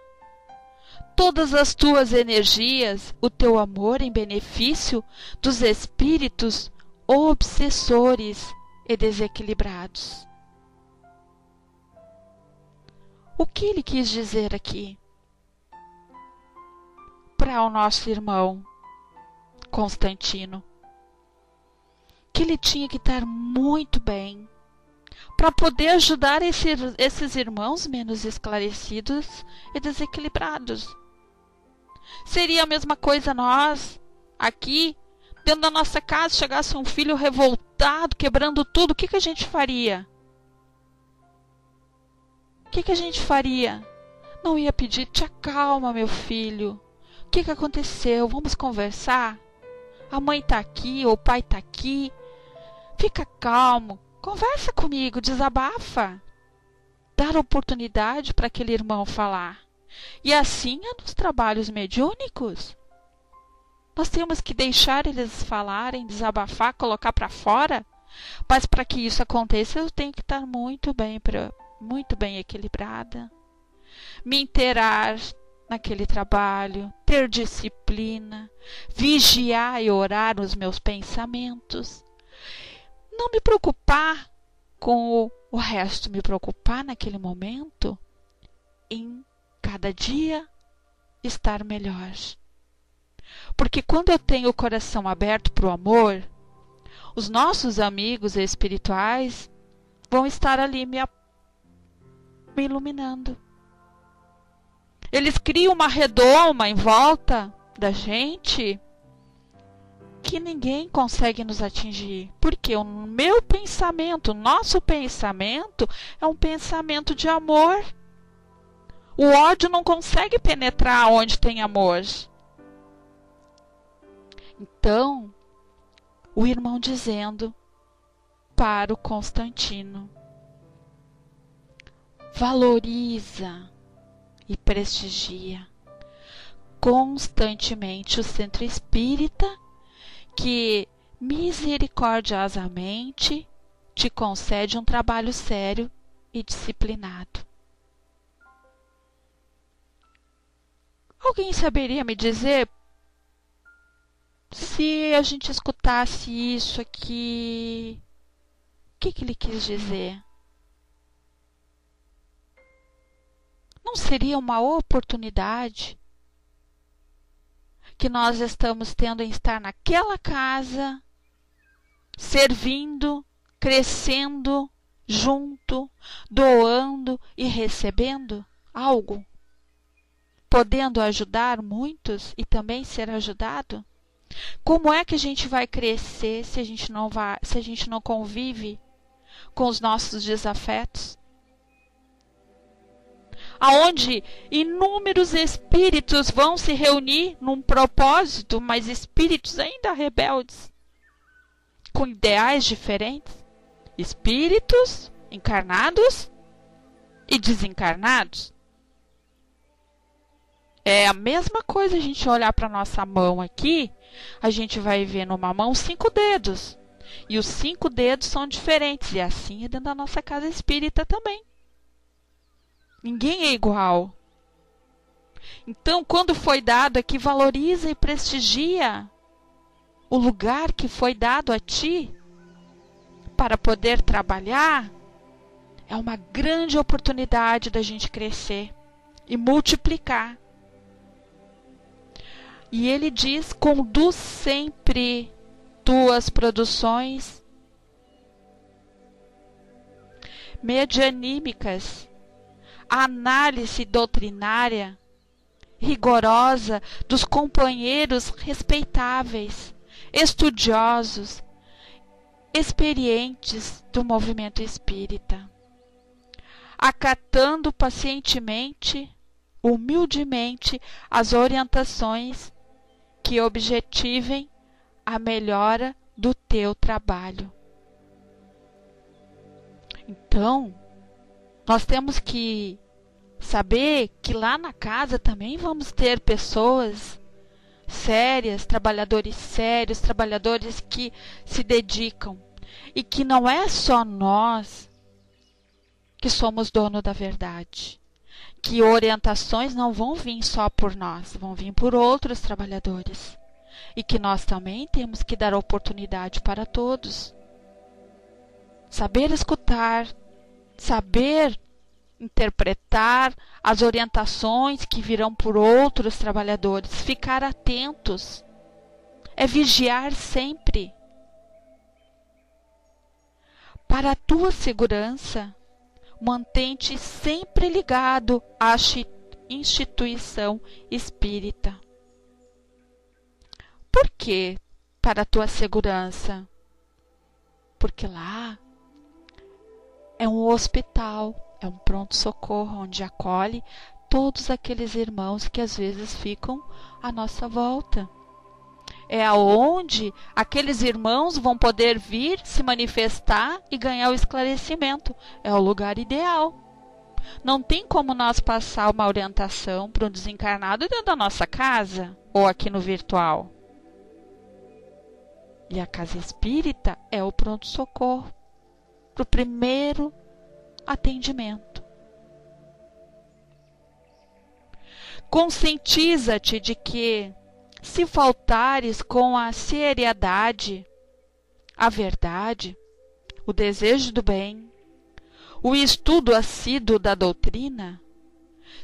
todas as tuas energias, o teu amor em benefício dos espíritos obsessores e desequilibrados. O que ele quis dizer aqui? Para o nosso irmão Constantino, que ele tinha que estar muito bem para poder ajudar esses irmãos menos esclarecidos e desequilibrados. Seria a mesma coisa nós, aqui, dentro da nossa casa, chegasse um filho revoltado, quebrando tudo, o que a gente faria? O que a gente faria? Não ia pedir, te acalma, meu filho. O que aconteceu? Vamos conversar? A mãe está aqui, ou o pai está aqui. Fica calmo. Conversa comigo, desabafa. Dar oportunidade para aquele irmão falar. E assim é nos trabalhos mediúnicos. Nós temos que deixar eles falarem, desabafar, colocar para fora. Mas para que isso aconteça, eu tenho que estar muito bem equilibrada. Me inteirar naquele trabalho, ter disciplina, vigiar e orar os meus pensamentos. Não me preocupar com o resto, me preocupar naquele momento em cada dia estar melhor. Porque quando eu tenho o coração aberto para o amor, os nossos amigos espirituais vão estar ali me iluminando. Eles criam uma redoma em volta da gente que ninguém consegue nos atingir. Porque o meu pensamento, o nosso pensamento é um pensamento de amor. O ódio não consegue penetrar onde tem amor. Então, o irmão dizendo para o Constantino: valoriza e prestigia constantemente o centro espírita que misericordiosamente te concede um trabalho sério e disciplinado. Alguém saberia me dizer se a gente escutasse isso aqui, o que ele quis dizer? Não seria uma oportunidade que nós estamos tendo em estar naquela casa, servindo, crescendo, junto, doando e recebendo algo? Podendo ajudar muitos e também ser ajudado? Como é que a gente vai crescer se a gente não convive com os nossos desafetos? Aonde inúmeros espíritos vão se reunir num propósito, mas espíritos ainda rebeldes, com ideais diferentes, espíritos encarnados e desencarnados. É a mesma coisa a gente olhar para nossa mão aqui, a gente vai ver numa mão 5 dedos. E os 5 dedos são diferentes. E assim é dentro da nossa casa espírita também. Ninguém é igual. Então, quando foi dado aqui, valoriza e prestigia o lugar que foi dado a ti para poder trabalhar. É uma grande oportunidade da gente crescer e multiplicar. E ele diz: conduz sempre tuas produções medianímicas, a análise doutrinária rigorosa dos companheiros respeitáveis, estudiosos, experientes do movimento espírita, acatando pacientemente, humildemente as orientações que objetivem a melhora do teu trabalho. Então, nós temos que Saber que lá na casa também vamos ter pessoas sérias, trabalhadores que se dedicam. E que não é só nós que somos dono da verdade. Que orientações não vão vir só por nós, vão vir por outros trabalhadores. E que nós também temos que dar oportunidade para todos. Saber escutar, saber interpretar as orientações que virão por outros trabalhadores, ficar atentos, é vigiar sempre. Para a tua segurança, mantém-te sempre ligado à instituição espírita. Por que para a tua segurança? Porque lá é um hospital, é um pronto-socorro onde acolhe todos aqueles irmãos que às vezes ficam à nossa volta. É aonde aqueles irmãos vão poder vir, se manifestar e ganhar o esclarecimento. É o lugar ideal. Não tem como nós passar uma orientação para um desencarnado dentro da nossa casa ou aqui no virtual. E a casa espírita é o pronto-socorro para o primeiro atendimento. Conscientiza-te de que, se faltares com a seriedade, a verdade, o desejo do bem, o estudo assíduo da doutrina,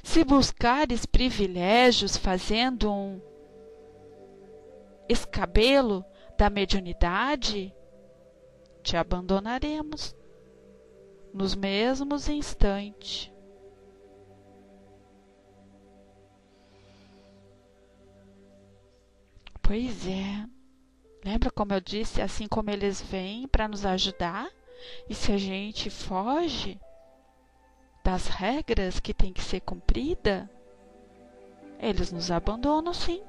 se buscares privilégios fazendo um escabelo da mediunidade, te abandonaremos nos mesmos instantes. Pois é. Lembra como eu disse, assim como eles vêm para nos ajudar, e se a gente foge das regras que tem que ser cumprida, eles nos abandonam, sim.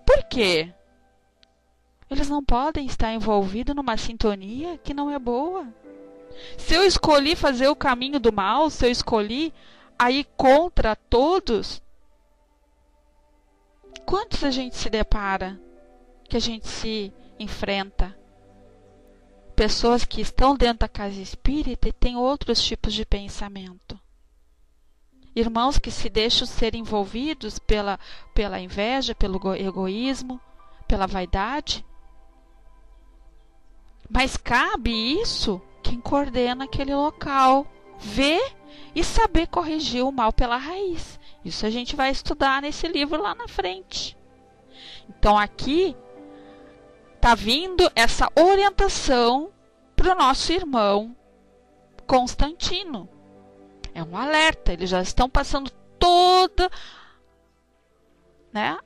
Por quê? Eles não podem estar envolvidos numa sintonia que não é boa. Se eu escolhi fazer o caminho do mal, se eu escolhi ir contra todos, quantos a gente se depara, que a gente se enfrenta? Pessoas que estão dentro da casa espírita e têm outros tipos de pensamento. Irmãos que se deixam ser envolvidos pela inveja, pelo egoísmo, pela vaidade. Mas cabe isso quem coordena aquele local, ver e saber corrigir o mal pela raiz. Isso a gente vai estudar nesse livro lá na frente. Então aqui está vindo essa orientação para o nosso irmão Constantino. É um alerta, eles já estão passando toda,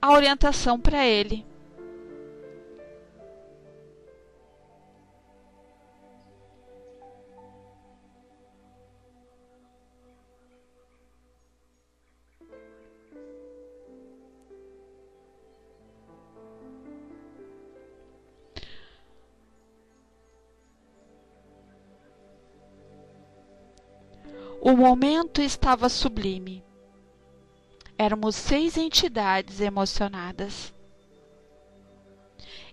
a orientação para ele. O momento estava sublime. Éramos 6 entidades emocionadas,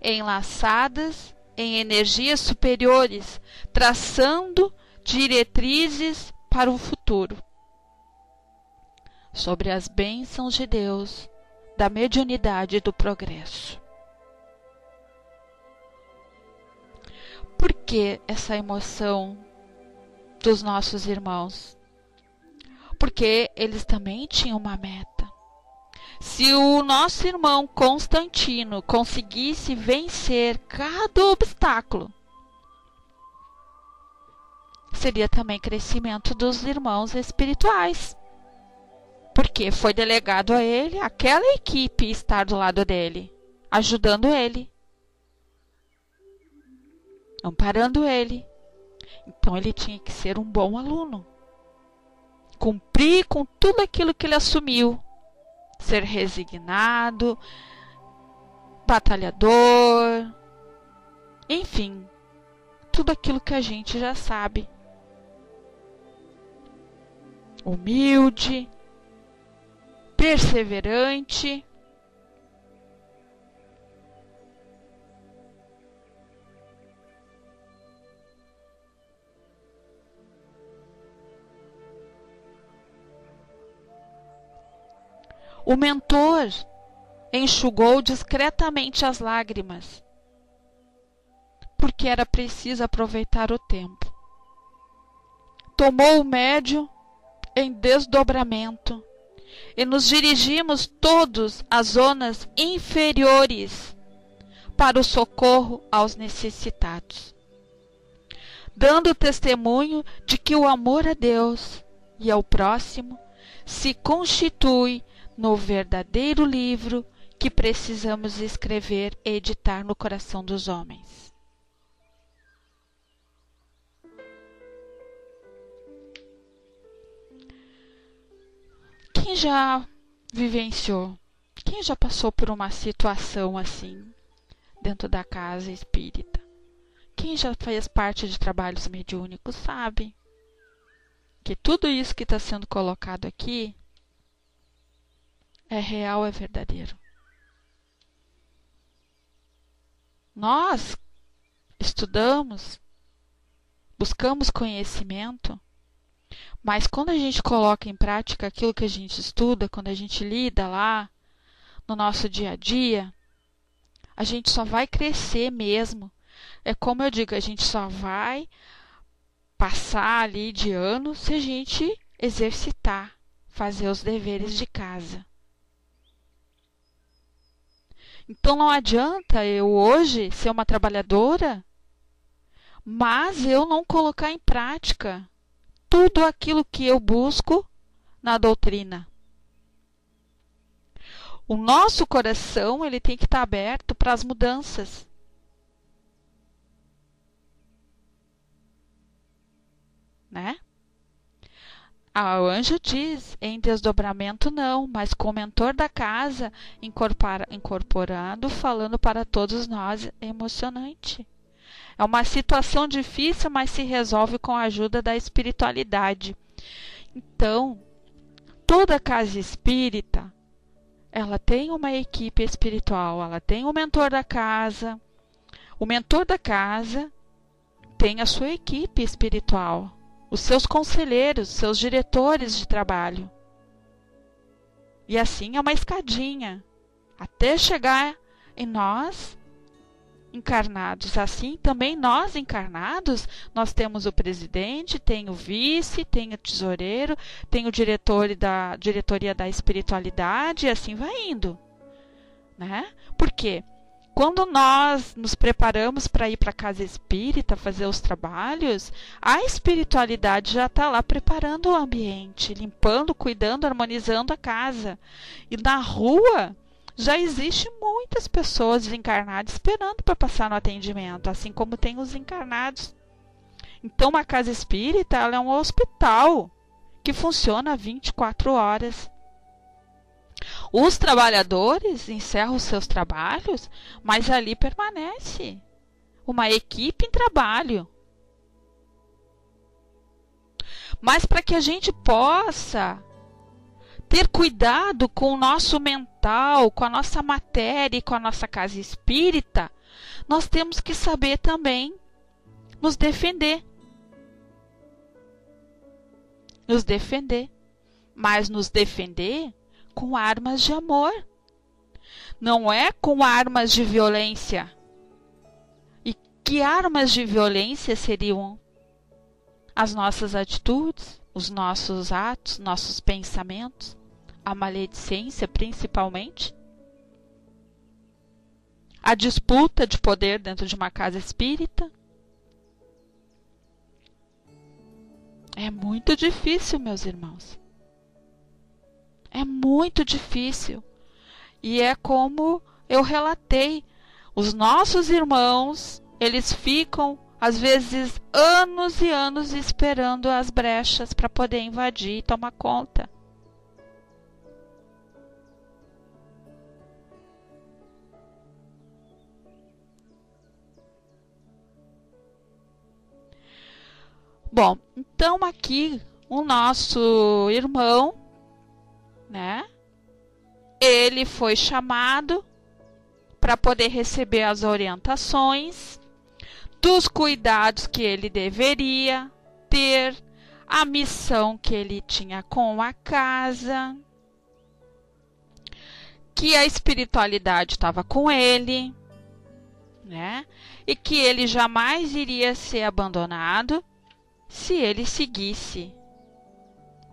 enlaçadas em energias superiores, traçando diretrizes para o futuro. Sobre as bênçãos de Deus, da mediunidade e do progresso. Por que essa emoção dos nossos irmãos? Porque eles também tinham uma meta. Se o nosso irmão Constantino conseguisse vencer cada obstáculo, seria também crescimento dos irmãos espirituais. Porque foi delegado a ele aquela equipe estar do lado dele, ajudando ele, amparando ele. Então ele tinha que ser um bom aluno, cumprir com tudo aquilo que ele assumiu, ser resignado, batalhador, enfim, tudo aquilo que a gente já sabe. humilde, perseverante. O mentor enxugou discretamente as lágrimas, porque era preciso aproveitar o tempo. Tomou o médio em desdobramento e nos dirigimos todos às zonas inferiores para o socorro aos necessitados, dando testemunho de que o amor a Deus e ao próximo se constitui no verdadeiro livro que precisamos escrever e editar no coração dos homens. Quem já vivenciou, quem já passou por uma situação assim dentro da casa espírita? Quem já fez parte de trabalhos mediúnicos sabe que tudo isso que está sendo colocado aqui é real, é verdadeiro. Nós estudamos, buscamos conhecimento, mas quando a gente coloca em prática aquilo que a gente estuda, quando a gente lida lá no nosso dia a dia, a gente só vai crescer mesmo. É como eu digo, a gente só vai passar ali de ano se a gente exercitar, fazer os deveres de casa. Então não adianta eu hoje ser uma trabalhadora, mas eu não colocar em prática tudo aquilo que eu busco na doutrina. O nosso coração ele tem que estar aberto para as mudanças. Né? O anjo diz, em desdobramento não, mas com o mentor da casa incorporando, falando para todos nós, é emocionante. É uma situação difícil, mas se resolve com a ajuda da espiritualidade. Então, toda casa espírita, ela tem uma equipe espiritual, ela tem o mentor da casa. O mentor da casa tem a sua equipe espiritual, os seus conselheiros, seus diretores de trabalho. E assim é uma escadinha, até chegar em nós, encarnados. Assim também nós encarnados, nós temos o presidente, tem o vice, tem o tesoureiro, tem o diretor da diretoria da espiritualidade, e assim vai indo. Né? Por quê? Quando nós nos preparamos para ir para a casa espírita, fazer os trabalhos, a espiritualidade já está lá preparando o ambiente, limpando, cuidando, harmonizando a casa. E na rua já existe muitas pessoas desencarnadas esperando para passar no atendimento, assim como tem os encarnados. Então, uma casa espírita ela é um hospital que funciona 24 horas. Os trabalhadores encerram os seus trabalhos, mas ali permanece uma equipe em trabalho. Mas para que a gente possa ter cuidado com o nosso mental, com a nossa matéria e com a nossa casa espírita, nós temos que saber também nos defender. Nos defender. Mas nos defender com armas de amor. Não é com armas de violência. E que armas de violência seriam as nossas atitudes, os nossos atos, nossos pensamentos, a maledicência principalmente, a disputa de poder dentro de uma casa espírita. É muito difícil, meus irmãos. É muito difícil. E é como eu relatei. Os nossos irmãos, eles ficam, às vezes, anos e anos esperando as brechas para poder invadir e tomar conta. Bom, então aqui o nosso irmão, né? Ele foi chamado para poder receber as orientações dos cuidados que ele deveria ter, a missão que ele tinha com a casa, que a espiritualidade estava com ele, né? E que ele jamais iria ser abandonado se ele seguisse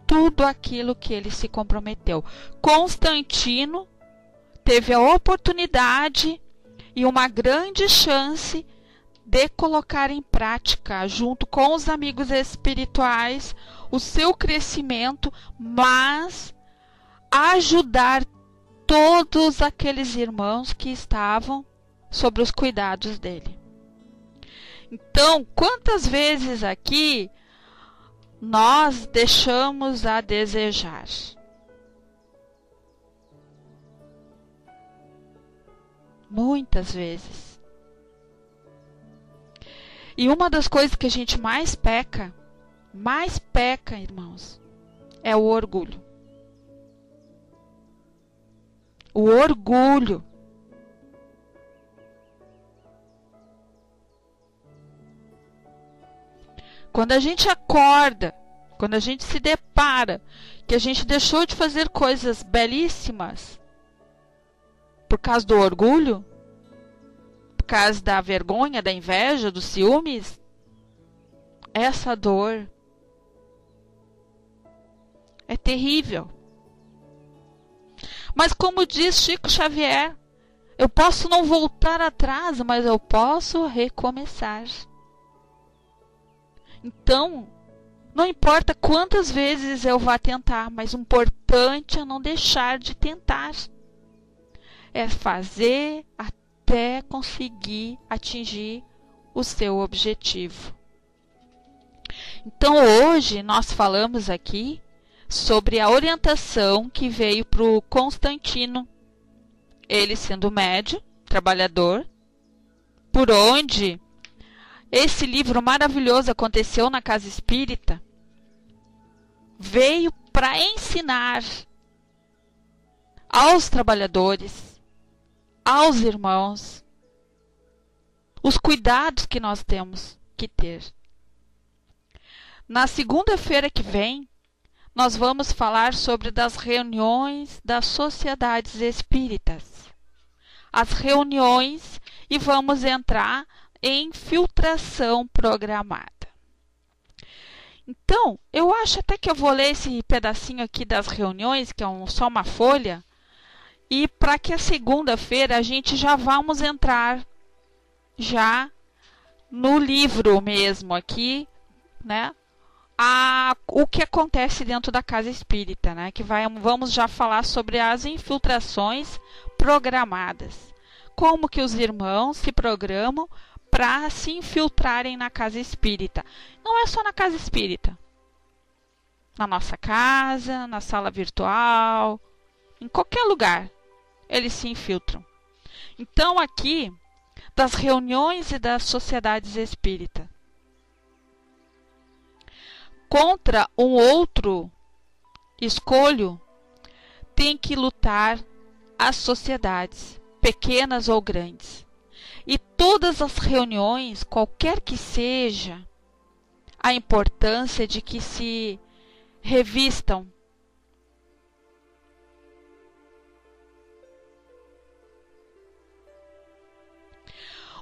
tudo aquilo que ele se comprometeu. Constantino teve a oportunidade e uma grande chance de colocar em prática, junto com os amigos espirituais, o seu crescimento, mas ajudar todos aqueles irmãos que estavam sob os cuidados dele. Então, quantas vezes aqui nós deixamos a desejar? Muitas vezes. E uma das coisas que a gente mais peca, irmãos, é o orgulho. O orgulho. Quando a gente acorda, quando a gente se depara que a gente deixou de fazer coisas belíssimas por causa do orgulho, por causa da vergonha, da inveja, dos ciúmes, essa dor é terrível. Mas como diz Chico Xavier, eu posso não voltar atrás, mas eu posso recomeçar. Então, não importa quantas vezes eu vá tentar, mas o importante é não deixar de tentar. É fazer até conseguir atingir o seu objetivo. Então, hoje nós falamos aqui sobre a orientação que veio para o Constantino, ele sendo médium, trabalhador, por onde esse livro maravilhoso aconteceu na Casa Espírita, veio para ensinar aos trabalhadores, aos irmãos, os cuidados que nós temos que ter. Na segunda-feira que vem, nós vamos falar sobre das reuniões das sociedades espíritas. As reuniões, e vamos entrar em filtração programada. Então, eu acho até que eu vou ler esse pedacinho aqui das reuniões, que é só uma folha, e para que a segunda-feira a gente já vamos entrar já no livro mesmo aqui, né? O que acontece dentro da Casa Espírita, né? Que vamos já falar sobre as infiltrações programadas. Como que os irmãos se programam para se infiltrarem na Casa Espírita. Não é só na Casa Espírita. Na nossa casa, na sala virtual, em qualquer lugar, eles se infiltram. Então aqui, das reuniões e das sociedades espíritas. Contra um outro escolho, tem que lutar as sociedades, pequenas ou grandes. E todas as reuniões, qualquer que seja, a importância de que se revistam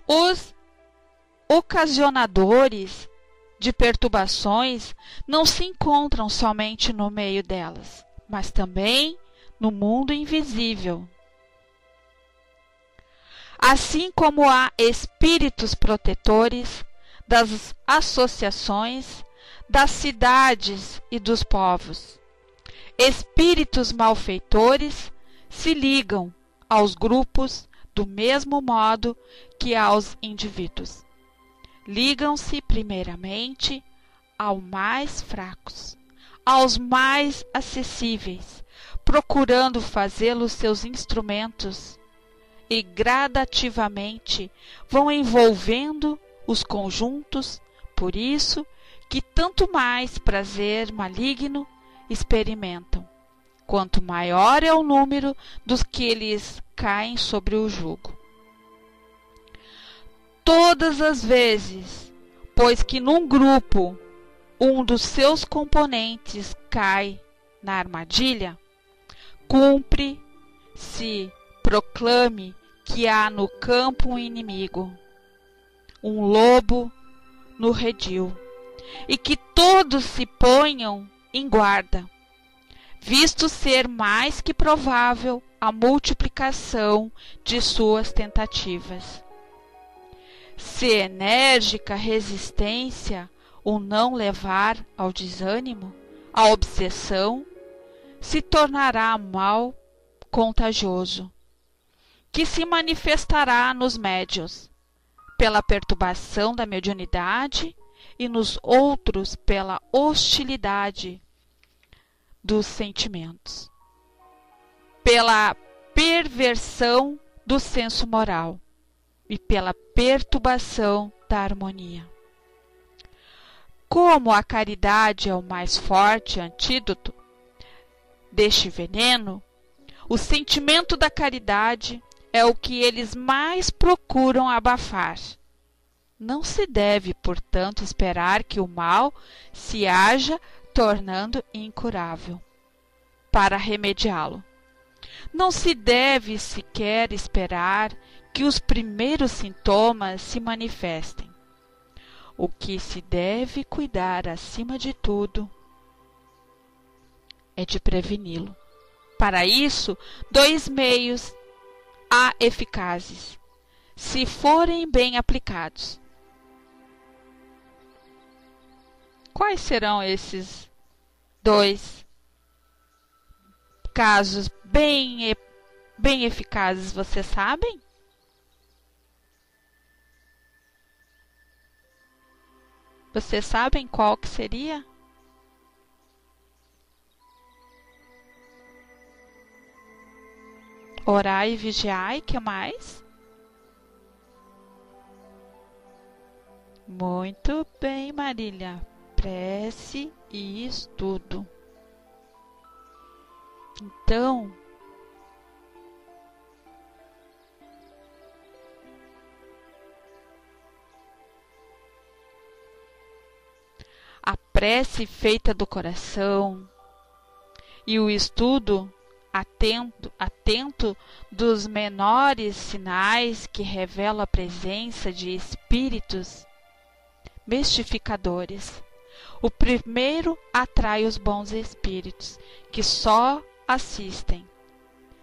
os ocasionadores de perturbações não se encontram somente no meio delas, mas também no mundo invisível. Assim como há espíritos protetores das associações, das cidades e dos povos, espíritos malfeitores se ligam aos grupos do mesmo modo que aos indivíduos. Ligam-se primeiramente aos mais fracos, aos mais acessíveis, procurando fazê-los seus instrumentos, e gradativamente vão envolvendo os conjuntos. Por isso que tanto mais prazer maligno experimentam, quanto maior é o número dos que lhes caem sobre o jugo. Todas as vezes, pois que num grupo um dos seus componentes cai na armadilha, cumpre se proclame que há no campo um inimigo, um lobo no redil, e que todos se ponham em guarda, visto ser mais que provável a multiplicação de suas tentativas. Se enérgica resistência o não levar ao desânimo, à obsessão, se tornará mal contagioso, que se manifestará nos médios, pela perturbação da mediunidade, e nos outros pela hostilidade dos sentimentos, pela perversão do senso moral e pela perturbação da harmonia. Como a caridade é o mais forte antídoto deste veneno, o sentimento da caridade é o que eles mais procuram abafar. Não se deve, portanto, esperar que o mal se haja tornando incurável para remediá-lo. Não se deve sequer esperar que os primeiros sintomas se manifestem. O que se deve cuidar acima de tudo é de preveni-lo. Para isso, 2 meios há eficazes, se forem bem aplicados. Quais serão esses 2 casos bem eficazes, vocês sabem? Vocês sabem qual que seria? Orai e vigiai, que mais? Muito bem, Marília. Prece e estudo. Então, a prece feita do coração e o estudo atento dos menores sinais que revelam a presença de espíritos mistificadores. O primeiro atrai os bons espíritos, que só assistem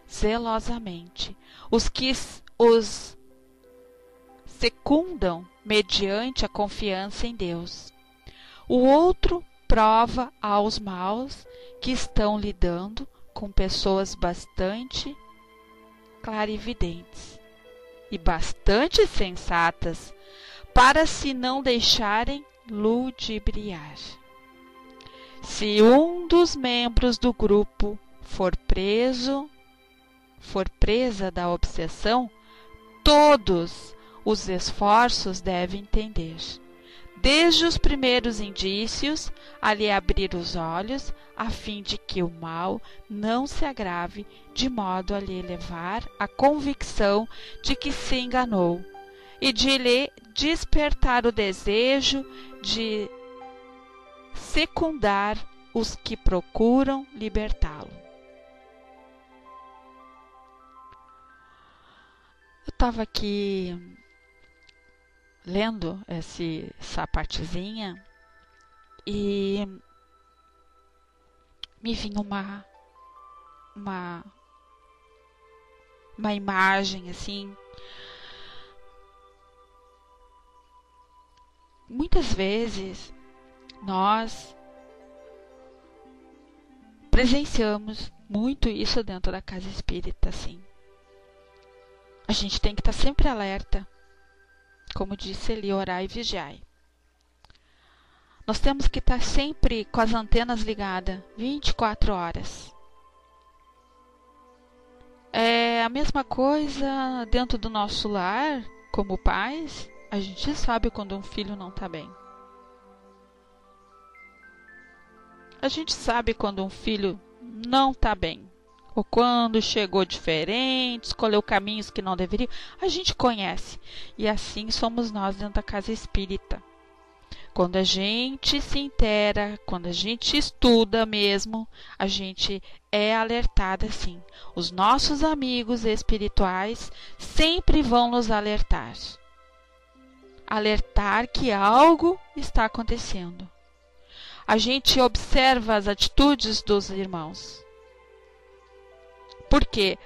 zelosamente, os que os secundam mediante a confiança em Deus. O outro prova aos maus que estão lidando com pessoas bastante clarividentes e bastante sensatas para se não deixarem ludibriar. Se um dos membros do grupo for presa da obsessão, todos os esforços devem tender, desde os primeiros indícios, a lhe abrir os olhos, a fim de que o mal não se agrave, de modo a lhe levar à convicção de que se enganou, e de lhe despertar o desejo de secundar os que procuram libertá-lo. Eu estava aqui lendo essa partezinha e me vinha uma imagem assim. Muitas vezes nós presenciamos muito isso dentro da casa espírita, assim. A gente tem que estar sempre alerta, como disse ali, orai e vigiai. Nós temos que estar sempre com as antenas ligadas, 24 horas. É a mesma coisa dentro do nosso lar, como pais. A gente sabe quando um filho não está bem. A gente sabe quando um filho não está bem, ou quando chegou diferente, escolheu caminhos que não deveria. A gente conhece. E assim somos nós dentro da casa espírita. Quando a gente se inteira, quando a gente estuda mesmo, a gente é alertada sim. Os nossos amigos espirituais sempre vão nos alertar. Alertar que algo está acontecendo. A gente observa as atitudes dos irmãos. Por quê?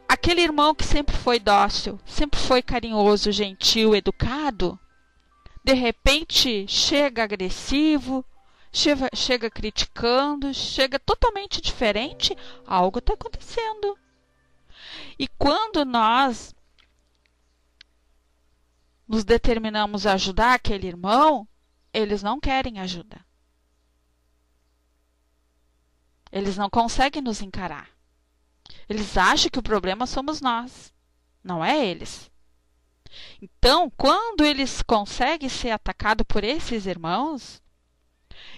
Aquele irmão que sempre foi dócil, sempre foi carinhoso, gentil, educado, de repente chega agressivo, chega criticando, chega totalmente diferente, algo está acontecendo. E quando nós nos determinamos a ajudar aquele irmão, eles não querem ajuda. Eles não conseguem nos encarar. Eles acham que o problema somos nós, não é eles. Então, quando eles conseguem ser atacados por esses irmãos,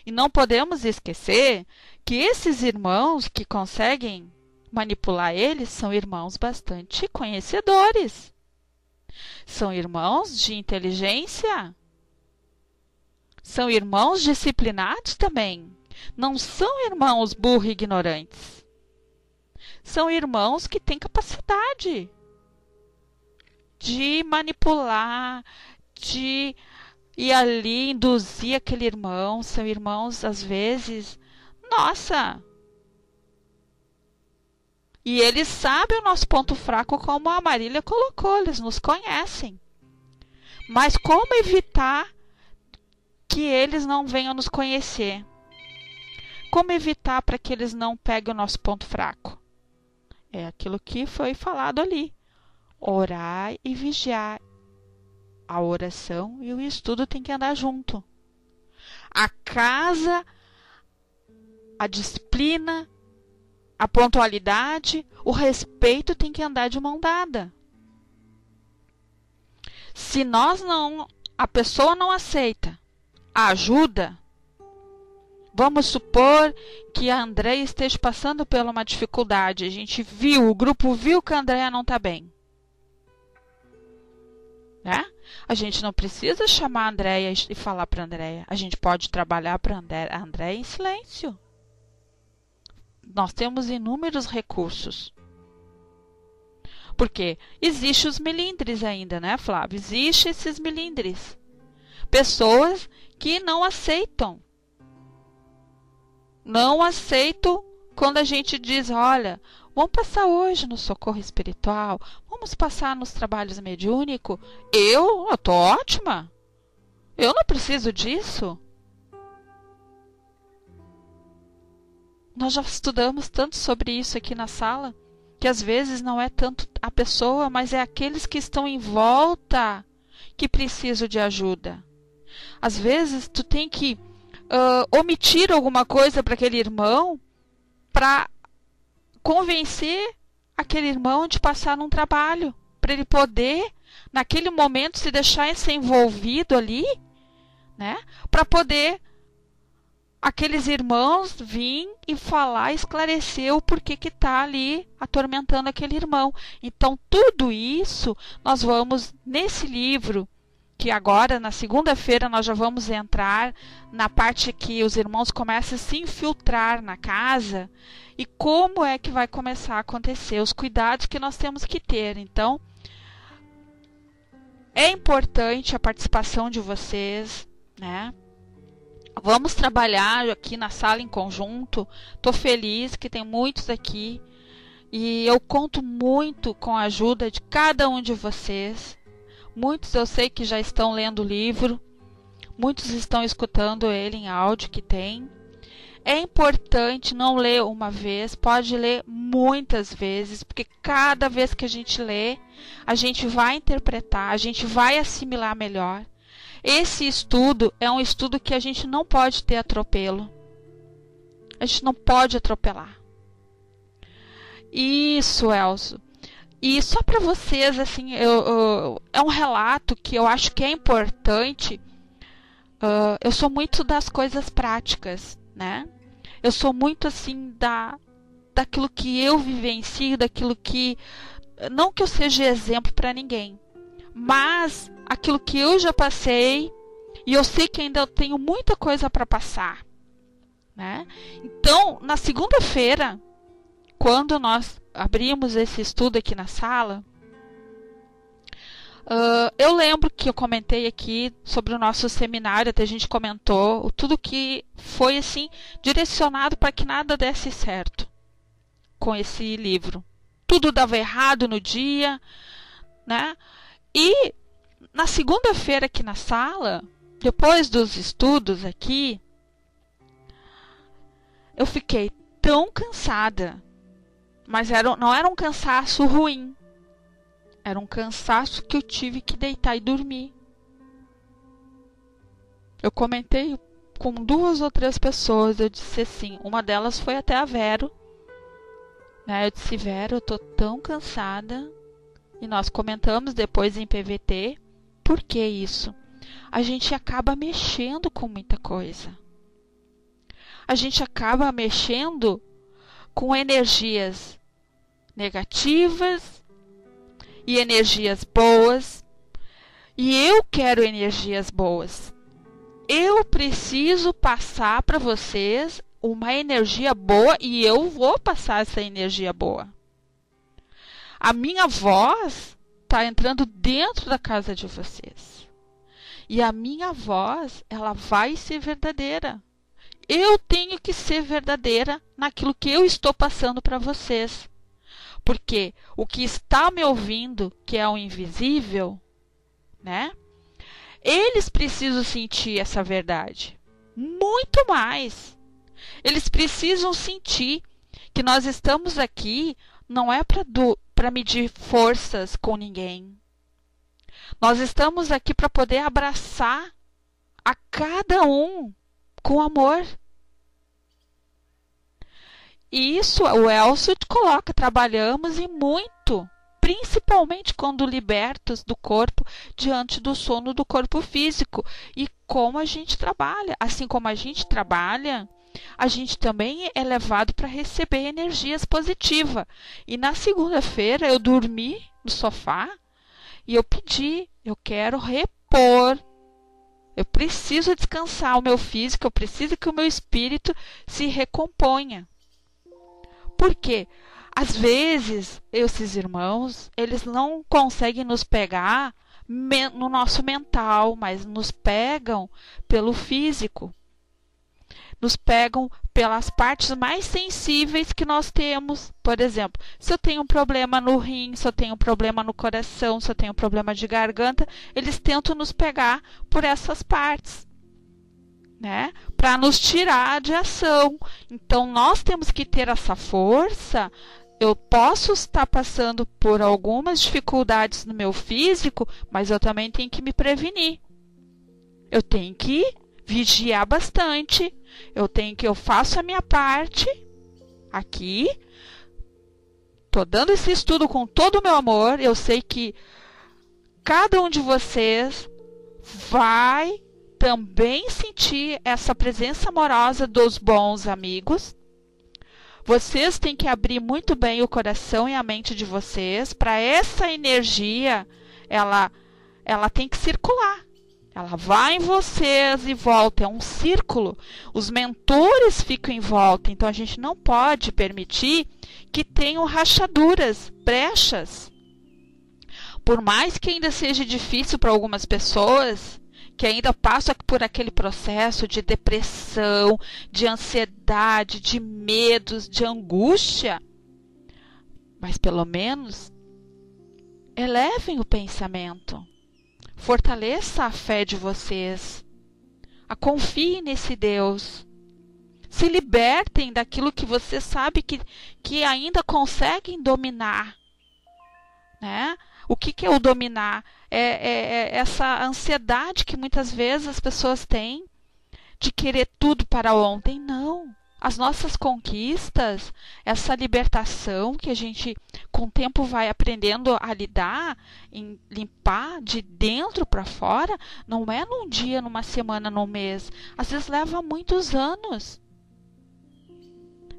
e não podemos esquecer que esses irmãos que conseguem manipular eles são irmãos bastante conhecedores. São irmãos de inteligência. São irmãos disciplinados também. Não são irmãos burros e ignorantes. São irmãos que têm capacidade de manipular, de ir ali, induzir aquele irmão. São irmãos, às vezes, nossa! E eles sabem o nosso ponto fraco, como a Marília colocou, eles nos conhecem. Mas como evitar que eles não venham nos conhecer? Como evitar para que eles não peguem o nosso ponto fraco? É aquilo que foi falado ali. Orar e vigiar. A oração e o estudo tem que andar junto. A casa, a disciplina, a pontualidade, o respeito tem que andar de mão dada. Se a pessoa não aceita a ajuda, vamos supor que a Andréia esteja passando por uma dificuldade. A gente viu, o grupo viu que a Andréia não está bem. Né? A gente não precisa chamar a Andréia e falar para a Andréia. A gente pode trabalhar para a Andréia em silêncio. Nós temos inúmeros recursos. Porque existem os melindres ainda, né, Flávio? Existem esses melindres. Pessoas que não aceitam. Não aceitam quando a gente diz, olha, vamos passar hoje no socorro espiritual, vamos passar nos trabalhos mediúnicos. Eu tô ótima. Eu não preciso disso. Nós já estudamos tanto sobre isso aqui na sala, que às vezes não é tanto a pessoa, mas é aqueles que estão em volta que precisam de ajuda. Às vezes tu tem que omitir alguma coisa para aquele irmão para convencer aquele irmão de passar num trabalho, para ele poder, naquele momento, se deixar ser envolvido ali, né? Para poder aqueles irmãos vir e falar, esclarecer o porquê que está ali atormentando aquele irmão. Então, tudo isso nós vamos, nesse livro, que agora, na segunda-feira, nós já vamos entrar na parte que os irmãos começam a se infiltrar na casa e como é que vai começar a acontecer, os cuidados que nós temos que ter. Então, é importante a participação de vocês, né? Vamos trabalhar aqui na sala em conjunto. Estou feliz que tem muitos aqui e eu conto muito com a ajuda de cada um de vocês. Muitos eu sei que já estão lendo o livro, muitos estão escutando ele em áudio que tem. É importante não ler uma vez, pode ler muitas vezes, porque cada vez que a gente lê, a gente vai interpretar, a gente vai assimilar melhor. Esse estudo é um estudo que a gente não pode ter atropelo. A gente não pode atropelar. Isso, Elzo. E só para vocês, assim, é um relato que eu acho que é importante. Eu sou muito das coisas práticas, né? Eu sou muito assim daquilo que eu vivencio, daquilo que... Não que eu seja exemplo para ninguém, mas aquilo que eu já passei, e eu sei que ainda tenho muita coisa para passar, né? Então, na segunda-feira, quando nós abrimos esse estudo aqui na sala, eu lembro que eu comentei aqui sobre o nosso seminário, até a gente comentou, tudo que foi assim direcionado para que nada desse certo com esse livro. Tudo dava errado no dia, né? E na segunda-feira aqui na sala, depois dos estudos aqui, eu fiquei tão cansada, mas não era um cansaço ruim. Era um cansaço que eu tive que deitar e dormir. Eu comentei com 2 ou 3 pessoas, eu disse assim, uma delas foi até a Vero, né? Eu disse, Vero, eu tô tão cansada. E nós comentamos depois em PVT, por que isso? A gente acaba mexendo com muita coisa. A gente acaba mexendo com energias negativas e energias boas. E eu quero energias boas. Eu preciso passar para vocês uma energia boa e eu vou passar essa energia boa. A minha voz está entrando dentro da casa de vocês. E a minha voz, ela vai ser verdadeira. Eu tenho que ser verdadeira naquilo que eu estou passando para vocês. Porque o que está me ouvindo, que é o invisível, né? Eles precisam sentir essa verdade. Muito mais. Eles precisam sentir que nós estamos aqui, não é para medir forças com ninguém. Nós estamos aqui para poder abraçar a cada um com amor. E isso o Elcio coloca, trabalhamos e muito, principalmente quando libertos do corpo diante do sono do corpo físico. E como a gente trabalha, assim como a gente trabalha, a gente também é levado para receber energias positivas. E na segunda-feira eu dormi no sofá e eu pedi, eu quero repor. Eu preciso descansar o meu físico, eu preciso que o meu espírito se recomponha. Por quê? Às vezes, esses irmãos, eles não conseguem nos pegar no nosso mental, mas nos pegam pelo físico. Nos pegam pelas partes mais sensíveis que nós temos. Por exemplo, se eu tenho um problema no rim, se eu tenho um problema no coração, se eu tenho um problema de garganta, eles tentam nos pegar por essas partes, né? Para nos tirar de ação. Então, nós temos que ter essa força. Eu posso estar passando por algumas dificuldades no meu físico, mas eu também tenho que me prevenir. Eu tenho que vigiar bastante. Eu faço a minha parte aqui. Estou dando esse estudo com todo o meu amor. Eu sei que cada um de vocês vai também sentir essa presença amorosa dos bons amigos. Vocês têm que abrir muito bem o coração e a mente de vocês para essa energia, ela tem que circular. Ela vai em vocês e volta, é um círculo. Os mentores ficam em volta, então a gente não pode permitir que tenham rachaduras, brechas. Por mais que ainda seja difícil para algumas pessoas, que ainda passam por aquele processo de depressão, de ansiedade, de medos, de angústia, mas pelo menos elevem o pensamento. Fortaleça a fé de vocês. Confiem nesse Deus. Se libertem daquilo que vocês sabem que ainda conseguem dominar, né? O que é o dominar? É essa ansiedade que muitas vezes as pessoas têm de querer tudo para ontem. Não. As nossas conquistas, essa libertação que a gente com o tempo vai aprendendo a lidar, em limpar de dentro para fora, não é num dia, numa semana, num mês. Às vezes leva muitos anos.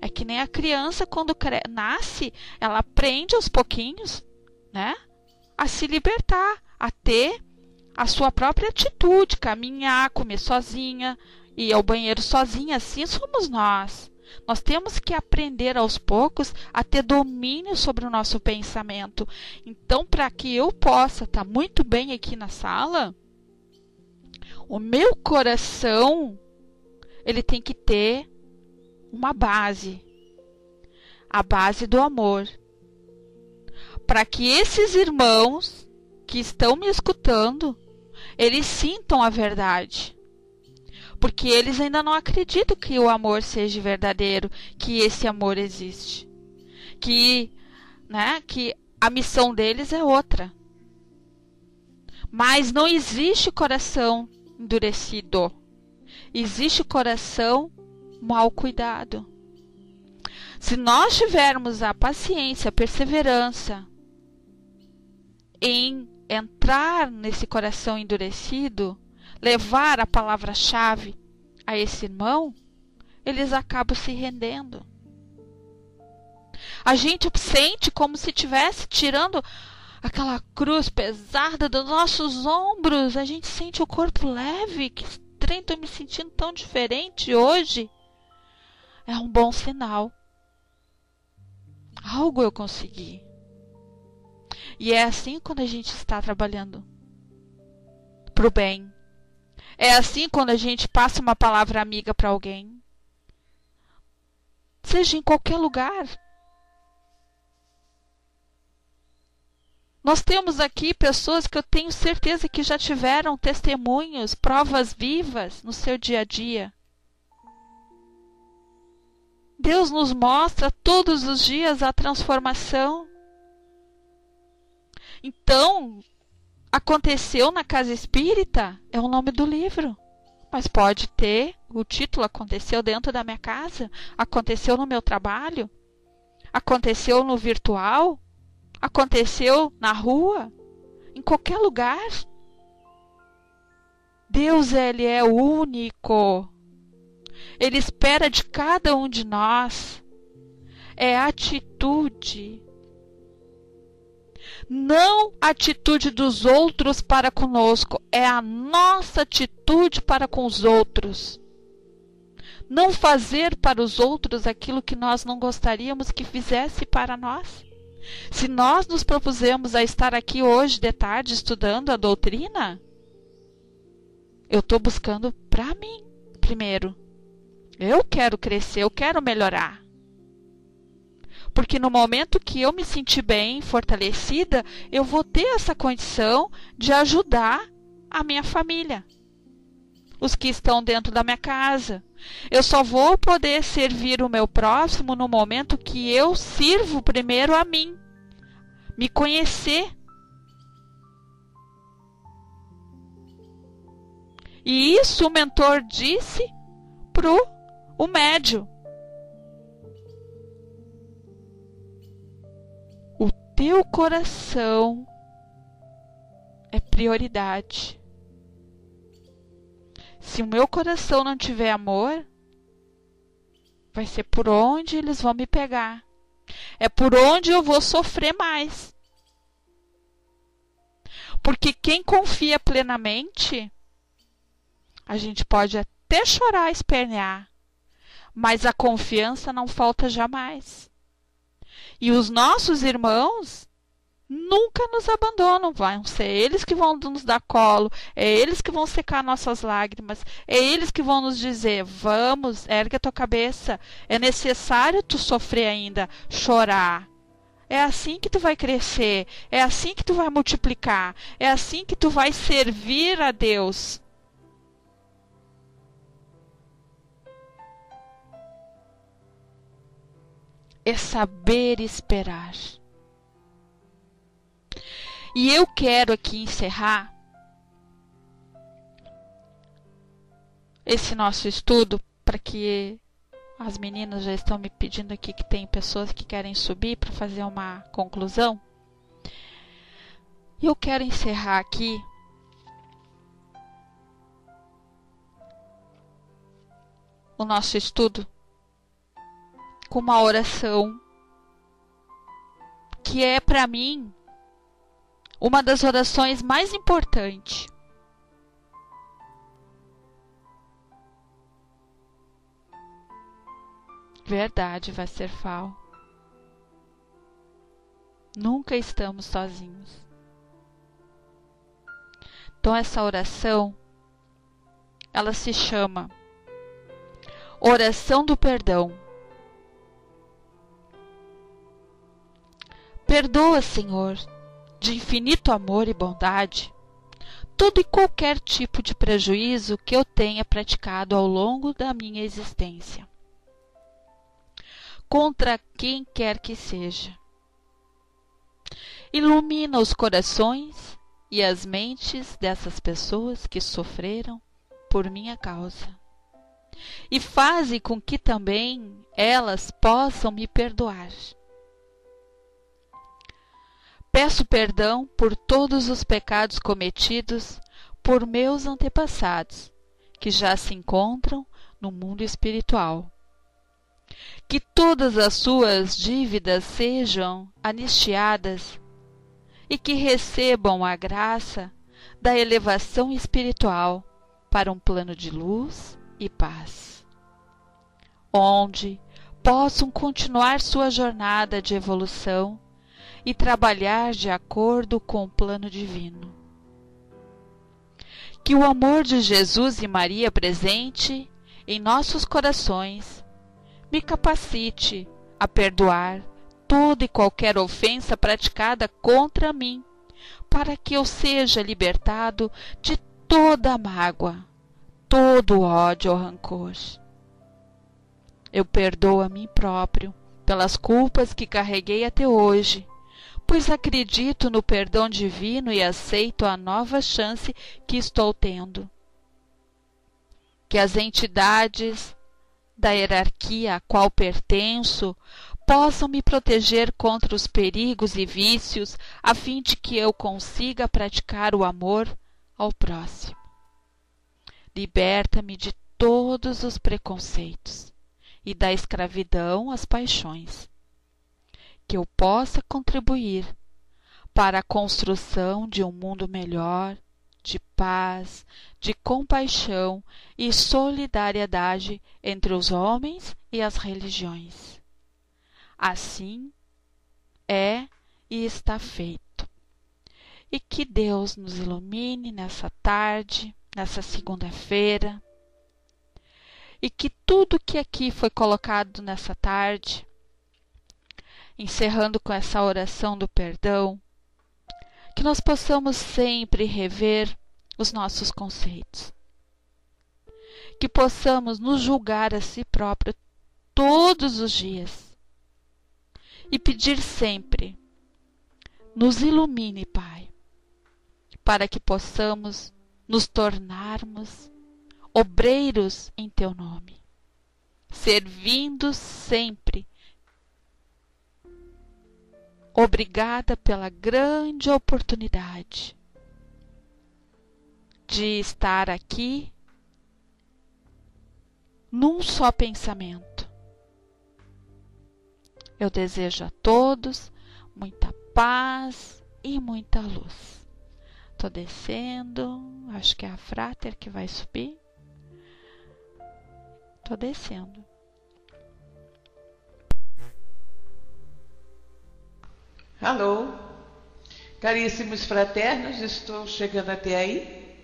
É que nem a criança quando nasce, ela aprende aos pouquinhos, né? A se libertar, a ter a sua própria atitude, caminhar, comer sozinha, ir ao banheiro sozinha. Assim somos nós. Nós temos que aprender aos poucos a ter domínio sobre o nosso pensamento. Então, para que eu possa estar muito bem aqui na sala, o meu coração, ele tem que ter uma base. A base do amor. Para que esses irmãos que estão me escutando, eles sintam a verdade. Porque eles ainda não acreditam que o amor seja verdadeiro, que esse amor existe. Que a missão deles é outra. Mas não existe coração endurecido. Existe coração mal cuidado. Se nós tivermos a paciência, a perseverança em entrar nesse coração endurecido, levar a palavra-chave a esse irmão, eles acabam se rendendo. A gente sente como se estivesse tirando aquela cruz pesada dos nossos ombros. A gente sente o corpo leve. Que estranho, estou me sentindo tão diferente hoje. É um bom sinal. Algo eu consegui. E é assim quando a gente está trabalhando para o bem. É assim quando a gente passa uma palavra amiga para alguém. Seja em qualquer lugar. Nós temos aqui pessoas que eu tenho certeza que já tiveram testemunhos, provas vivas no seu dia a dia. Deus nos mostra todos os dias a transformação. Então, aconteceu na casa espírita é o nome do livro. Mas pode ter o título: aconteceu dentro da minha casa, aconteceu no meu trabalho, aconteceu no virtual, aconteceu na rua, em qualquer lugar. Deus, ele é único. Ele espera de cada um de nós. É atitude. Não a atitude dos outros para conosco, é a nossa atitude para com os outros. Não fazer para os outros aquilo que nós não gostaríamos que fizesse para nós. Se nós nos propusemos a estar aqui hoje de tarde estudando a doutrina, eu estou buscando para mim primeiro. Eu quero crescer, eu quero melhorar. Porque no momento que eu me sentir bem, fortalecida, eu vou ter essa condição de ajudar a minha família. Os que estão dentro da minha casa. Eu só vou poder servir o meu próximo no momento que eu sirvo primeiro a mim. Me conhecer. E isso o mentor disse para o médium. O teu coração é prioridade. Se o meu coração não tiver amor, vai ser por onde eles vão me pegar. É por onde eu vou sofrer mais. Porque quem confia plenamente, a gente pode até chorar, espernear, mas a confiança não falta jamais. E os nossos irmãos nunca nos abandonam. Vão ser eles que vão nos dar colo, é eles que vão secar nossas lágrimas, é eles que vão nos dizer: vamos, ergue a tua cabeça, é necessário tu sofrer ainda, chorar. É assim que tu vai crescer, é assim que tu vai multiplicar, é assim que tu vai servir a Deus. É saber esperar. E eu quero aqui encerrar esse nosso estudo, para que as meninas já estão me pedindo aqui que tem pessoas que querem subir para fazer uma conclusão. E eu quero encerrar aqui o nosso estudo com uma oração que é para mim uma das orações mais importantes. Verdade, Wasserfall. Nunca estamos sozinhos. Então essa oração, ela se chama Oração do Perdão. Perdoa, Senhor, de infinito amor e bondade, todo e qualquer tipo de prejuízo que eu tenha praticado ao longo da minha existência, contra quem quer que seja. Ilumina os corações e as mentes dessas pessoas que sofreram por minha causa, e faze com que também elas possam me perdoar. Peço perdão por todos os pecados cometidos por meus antepassados, que já se encontram no mundo espiritual. Que todas as suas dívidas sejam anistiadas e que recebam a graça da elevação espiritual para um plano de luz e paz, onde possam continuar sua jornada de evolução e trabalhar de acordo com o plano divino. Que o amor de Jesus e Maria presente em nossos corações me capacite a perdoar toda e qualquer ofensa praticada contra mim, para que eu seja libertado de toda a mágoa, todo o ódio ou rancor. Eu perdoo a mim próprio pelas culpas que carreguei até hoje, pois acredito no perdão divino e aceito a nova chance que estou tendo. Que as entidades da hierarquia a qual pertenço possam me proteger contra os perigos e vícios, a fim de que eu consiga praticar o amor ao próximo. Liberta-me de todos os preconceitos e da escravidão às paixões, que eu possa contribuir para a construção de um mundo melhor, de paz, de compaixão e solidariedade entre os homens e as religiões. Assim é e está feito. E que Deus nos ilumine nessa tarde, nessa segunda-feira, e que tudo que aqui foi colocado nessa tarde, encerrando com essa oração do perdão, que nós possamos sempre rever os nossos conceitos, que possamos nos julgar a si próprio todos os dias e pedir sempre: nos ilumine, Pai, para que possamos nos tornarmos obreiros em Teu nome, servindo sempre. Obrigada pela grande oportunidade de estar aqui num só pensamento. Eu desejo a todos muita paz e muita luz. Estou descendo, acho que é a Frater que vai subir. Estou descendo. Alô, caríssimos fraternos, estou chegando até aí.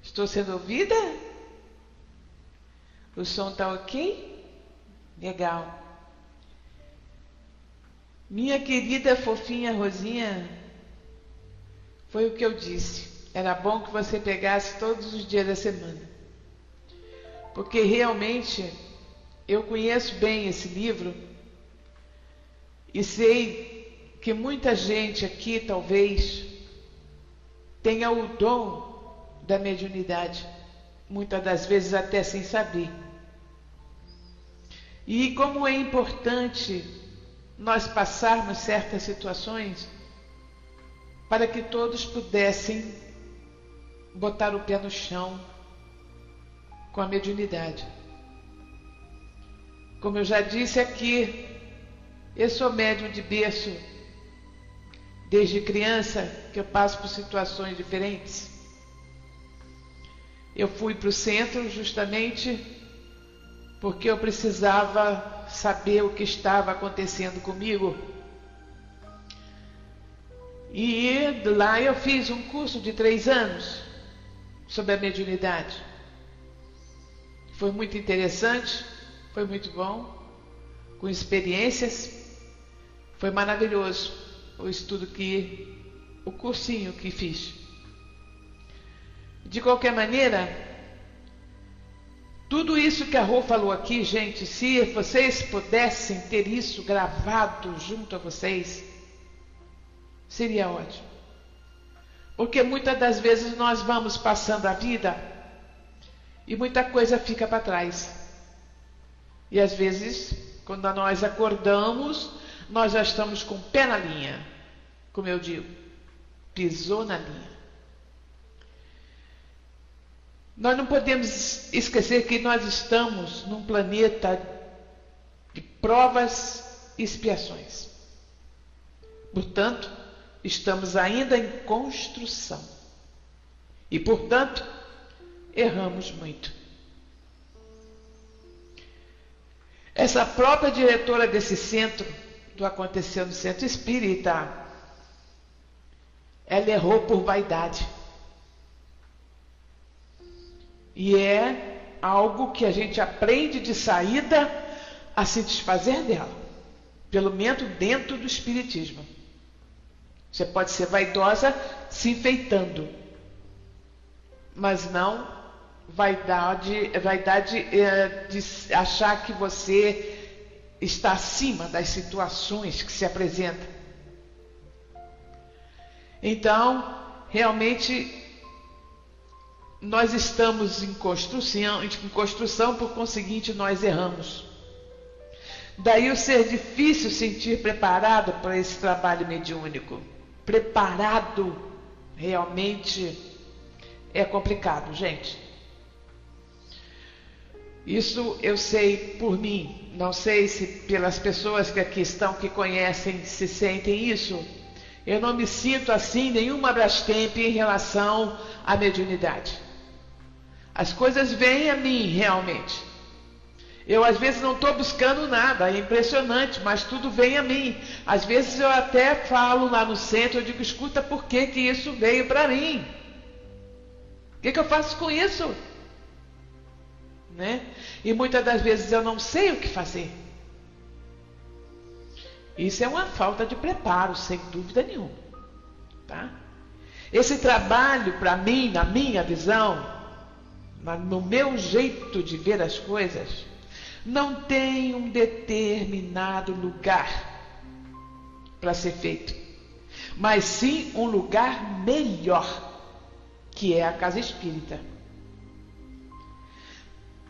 Estou sendo ouvida? O som está ok? Legal. Minha querida fofinha Rosinha, foi o que eu disse. Era bom que você pegasse todos os dias da semana. Porque realmente eu conheço bem esse livro e sei que muita gente aqui talvez tenha o dom da mediunidade, muitas das vezes até sem saber. E como é importante nós passarmos certas situações para que todos pudessem botar o pé no chão com a mediunidade. Como eu já disse aqui, eu sou médium de berço desde criança, que eu passo por situações diferentes. Eu fui para o centro justamente porque eu precisava saber o que estava acontecendo comigo. E lá eu fiz um curso de 3 anos sobre a mediunidade. Foi muito interessante, foi muito bom, com experiências. Foi maravilhoso o cursinho que fiz. De qualquer maneira, tudo isso que a Rô falou aqui, gente, se vocês pudessem ter isso gravado junto a vocês, seria ótimo. Porque muitas das vezes nós vamos passando a vida e muita coisa fica para trás. E às vezes, quando nós acordamos, nós já estamos com o pé na linha. Como eu digo, pisou na linha. Nós não podemos esquecer que nós estamos num planeta de provas e expiações. Portanto, estamos ainda em construção. E, portanto, erramos muito. Essa própria diretora desse centro, do Aconteceu no Centro Espírita, ela errou por vaidade. E é algo que a gente aprende de saída a se desfazer dela. Pelo menos dentro do Espiritismo. Você pode ser vaidosa se enfeitando. Mas não vaidade de achar que você está acima das situações que se apresentam. Então, realmente, nós estamos em construção, por conseguinte, nós erramos. Daí o ser difícil sentir preparado para esse trabalho mediúnico. Preparado realmente é complicado, gente. Isso eu sei por mim. Não sei se pelas pessoas que aqui estão, que conhecem, se sentem isso. Eu não me sinto assim, nenhuma Brastemp em relação à mediunidade. As coisas vêm a mim, realmente. Eu, às vezes, não estou buscando nada, é impressionante, mas tudo vem a mim. Às vezes, eu até falo lá no centro, eu digo, escuta, por que isso veio para mim? O que eu faço com isso? Né? E muitas das vezes eu não sei o que fazer. Isso é uma falta de preparo, sem dúvida nenhuma. Tá? Esse trabalho, para mim, na minha visão, no meu jeito de ver as coisas, não tem um determinado lugar para ser feito, mas sim um lugar melhor, que é a casa espírita.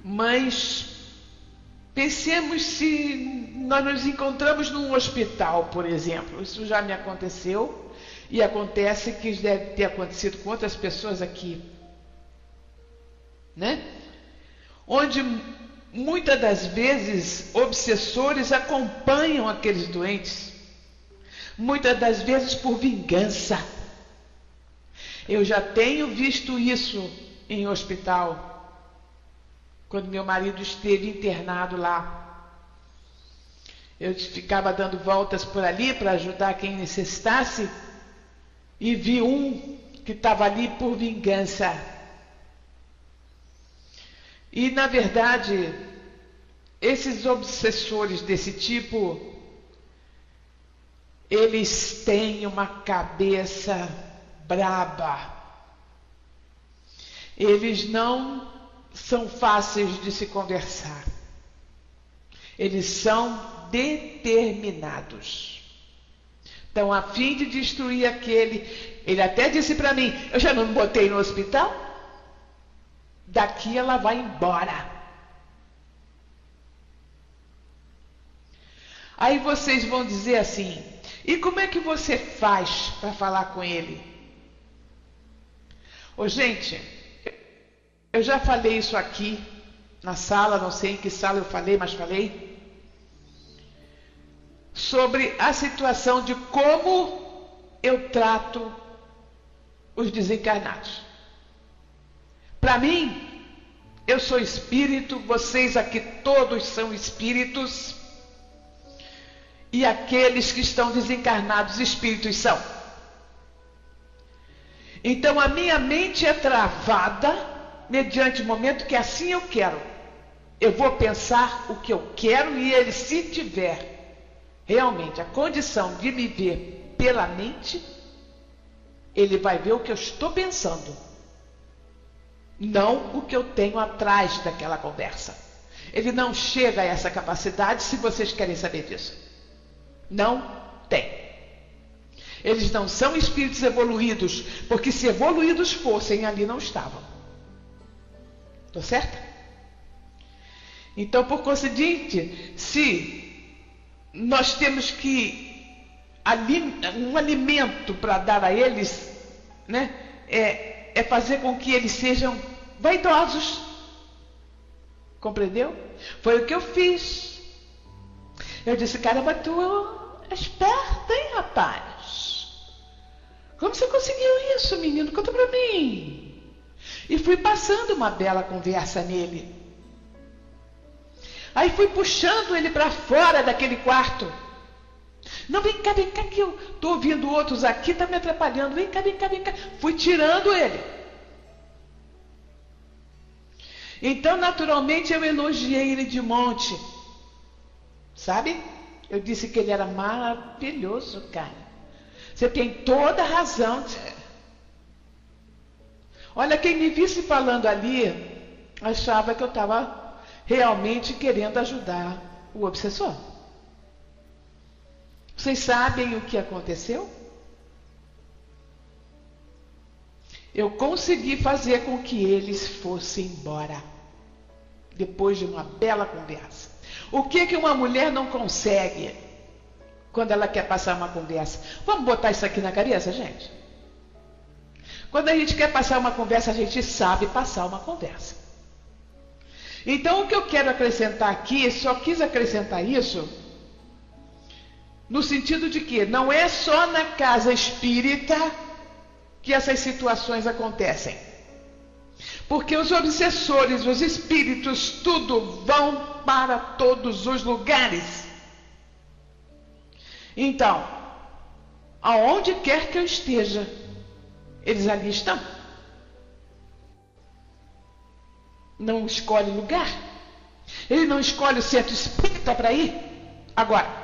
Mas pensemos se nós nos encontramos num hospital, por exemplo. Isso já me aconteceu e acontece que deve ter acontecido com outras pessoas aqui, né? Onde muitas das vezes obsessores acompanham aqueles doentes, muitas das vezes por vingança. Eu já tenho visto isso em hospital. Quando meu marido esteve internado lá, eu ficava dando voltas por ali para ajudar quem necessitasse e vi um que estava ali por vingança. E, na verdade, esses obsessores desse tipo, eles têm uma cabeça braba. Eles não são fáceis de se conversar. Eles são determinados. Então, a fim de destruir aquele, ele até disse para mim, eu já não me botei no hospital? Daqui ela vai embora. Aí vocês vão dizer assim, e como é que você faz para falar com ele? Ô, gente, eu já falei isso aqui na sala, não sei em que sala eu falei, mas falei. sobre a situação de como eu trato os desencarnados. Para mim, eu sou espírito, vocês aqui todos são espíritos, e aqueles que estão desencarnados, espíritos são. Então a minha mente é travada mediante o momento que assim eu quero. Eu vou pensar o que eu quero e ele, se tiver realmente a condição de me ver pela mente, ele vai ver o que eu estou pensando, não o que eu tenho atrás daquela conversa. Ele não chega a essa capacidade, se vocês querem saber disso. Não tem. Eles não são espíritos evoluídos, porque se evoluídos fossem, ali não estavam. Estou certa? Então, por conseguinte, se nós temos que um alimento para dar a eles, né, é fazer com que eles sejam vaidosos. Compreendeu? Foi o que eu fiz. Eu disse, caramba, tu é esperta, hein, rapaz? Como você conseguiu isso, menino? Conta pra mim. E fui passando uma bela conversa nele. Aí fui puxando ele para fora daquele quarto. Não, vem cá, que eu tô ouvindo outros aqui, tá me atrapalhando. Vem cá. Fui tirando ele. Então, naturalmente, eu elogiei ele de monte. Sabe? Eu disse que ele era maravilhoso, cara. Você tem toda a razão. Olha, quem me visse falando ali, achava que eu estava realmente querendo ajudar o obsessor. Vocês sabem o que aconteceu? Eu consegui fazer com que eles fossem embora, depois de uma bela conversa. O que uma mulher não consegue quando ela quer passar uma conversa? Vamos botar isso aqui na cabeça, gente? Quando a gente quer passar uma conversa, a gente sabe passar uma conversa. Então, o que eu quero acrescentar aqui, só quis acrescentar isso, no sentido de que não é só na casa espírita que essas situações acontecem. Porque os obsessores, os espíritos, tudo vão para todos os lugares. Então, aonde quer que eu esteja, eles ali estão. Não escolhe lugar. Ele não escolhe o centro espírita para ir. Agora,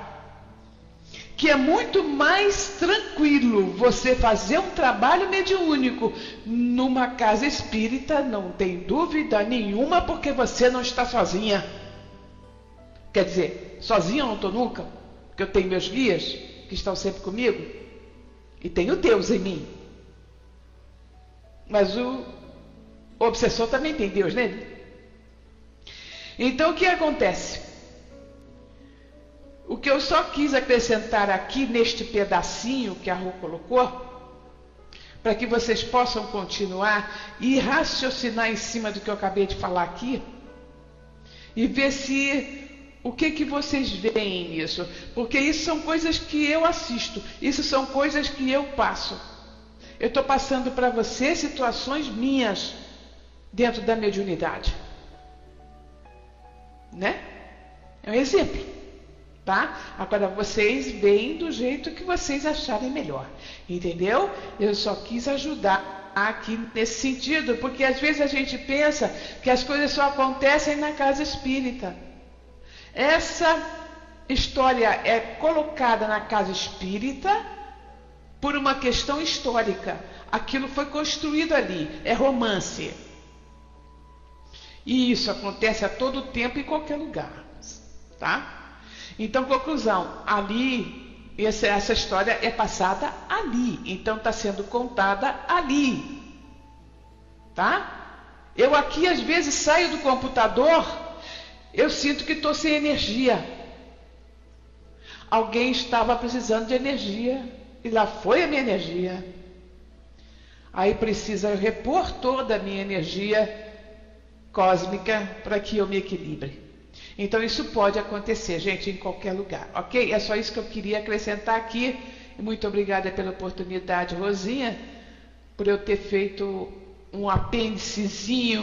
que é muito mais tranquilo você fazer um trabalho mediúnico numa casa espírita, não tem dúvida nenhuma, porque você não está sozinha. Quer dizer, sozinha eu não estou nunca, porque eu tenho meus guias que estão sempre comigo e tenho Deus em mim. Mas o obsessor também tem Deus nele. Então o que acontece? O que eu só quis acrescentar aqui neste pedacinho que a Rô colocou, para que vocês possam continuar e raciocinar em cima do que eu acabei de falar aqui, e ver se o que vocês veem nisso, porque isso são coisas que eu assisto, isso são coisas que eu passo. Eu estou passando para você situações minhas dentro da mediunidade, né? É um exemplo. Tá? Agora vocês veem do jeito que vocês acharem melhor, entendeu? Eu só quis ajudar aqui nesse sentido, porque às vezes a gente pensa que as coisas só acontecem na casa espírita. Essa história é colocada na casa espírita por uma questão histórica. Aquilo foi construído ali, é romance. E isso acontece a todo tempo em qualquer lugar, tá? Então, conclusão, ali, essa história é passada ali, então está sendo contada ali, tá? Eu aqui, às vezes, saio do computador, eu sinto que estou sem energia. Alguém estava precisando de energia, e lá foi a minha energia. Aí precisa eu repor toda a minha energia cósmica para que eu me equilibre. Então isso pode acontecer, gente, em qualquer lugar, ok? É só isso que eu queria acrescentar aqui. Muito obrigada pela oportunidade, Rosinha, por eu ter feito um apêndicezinho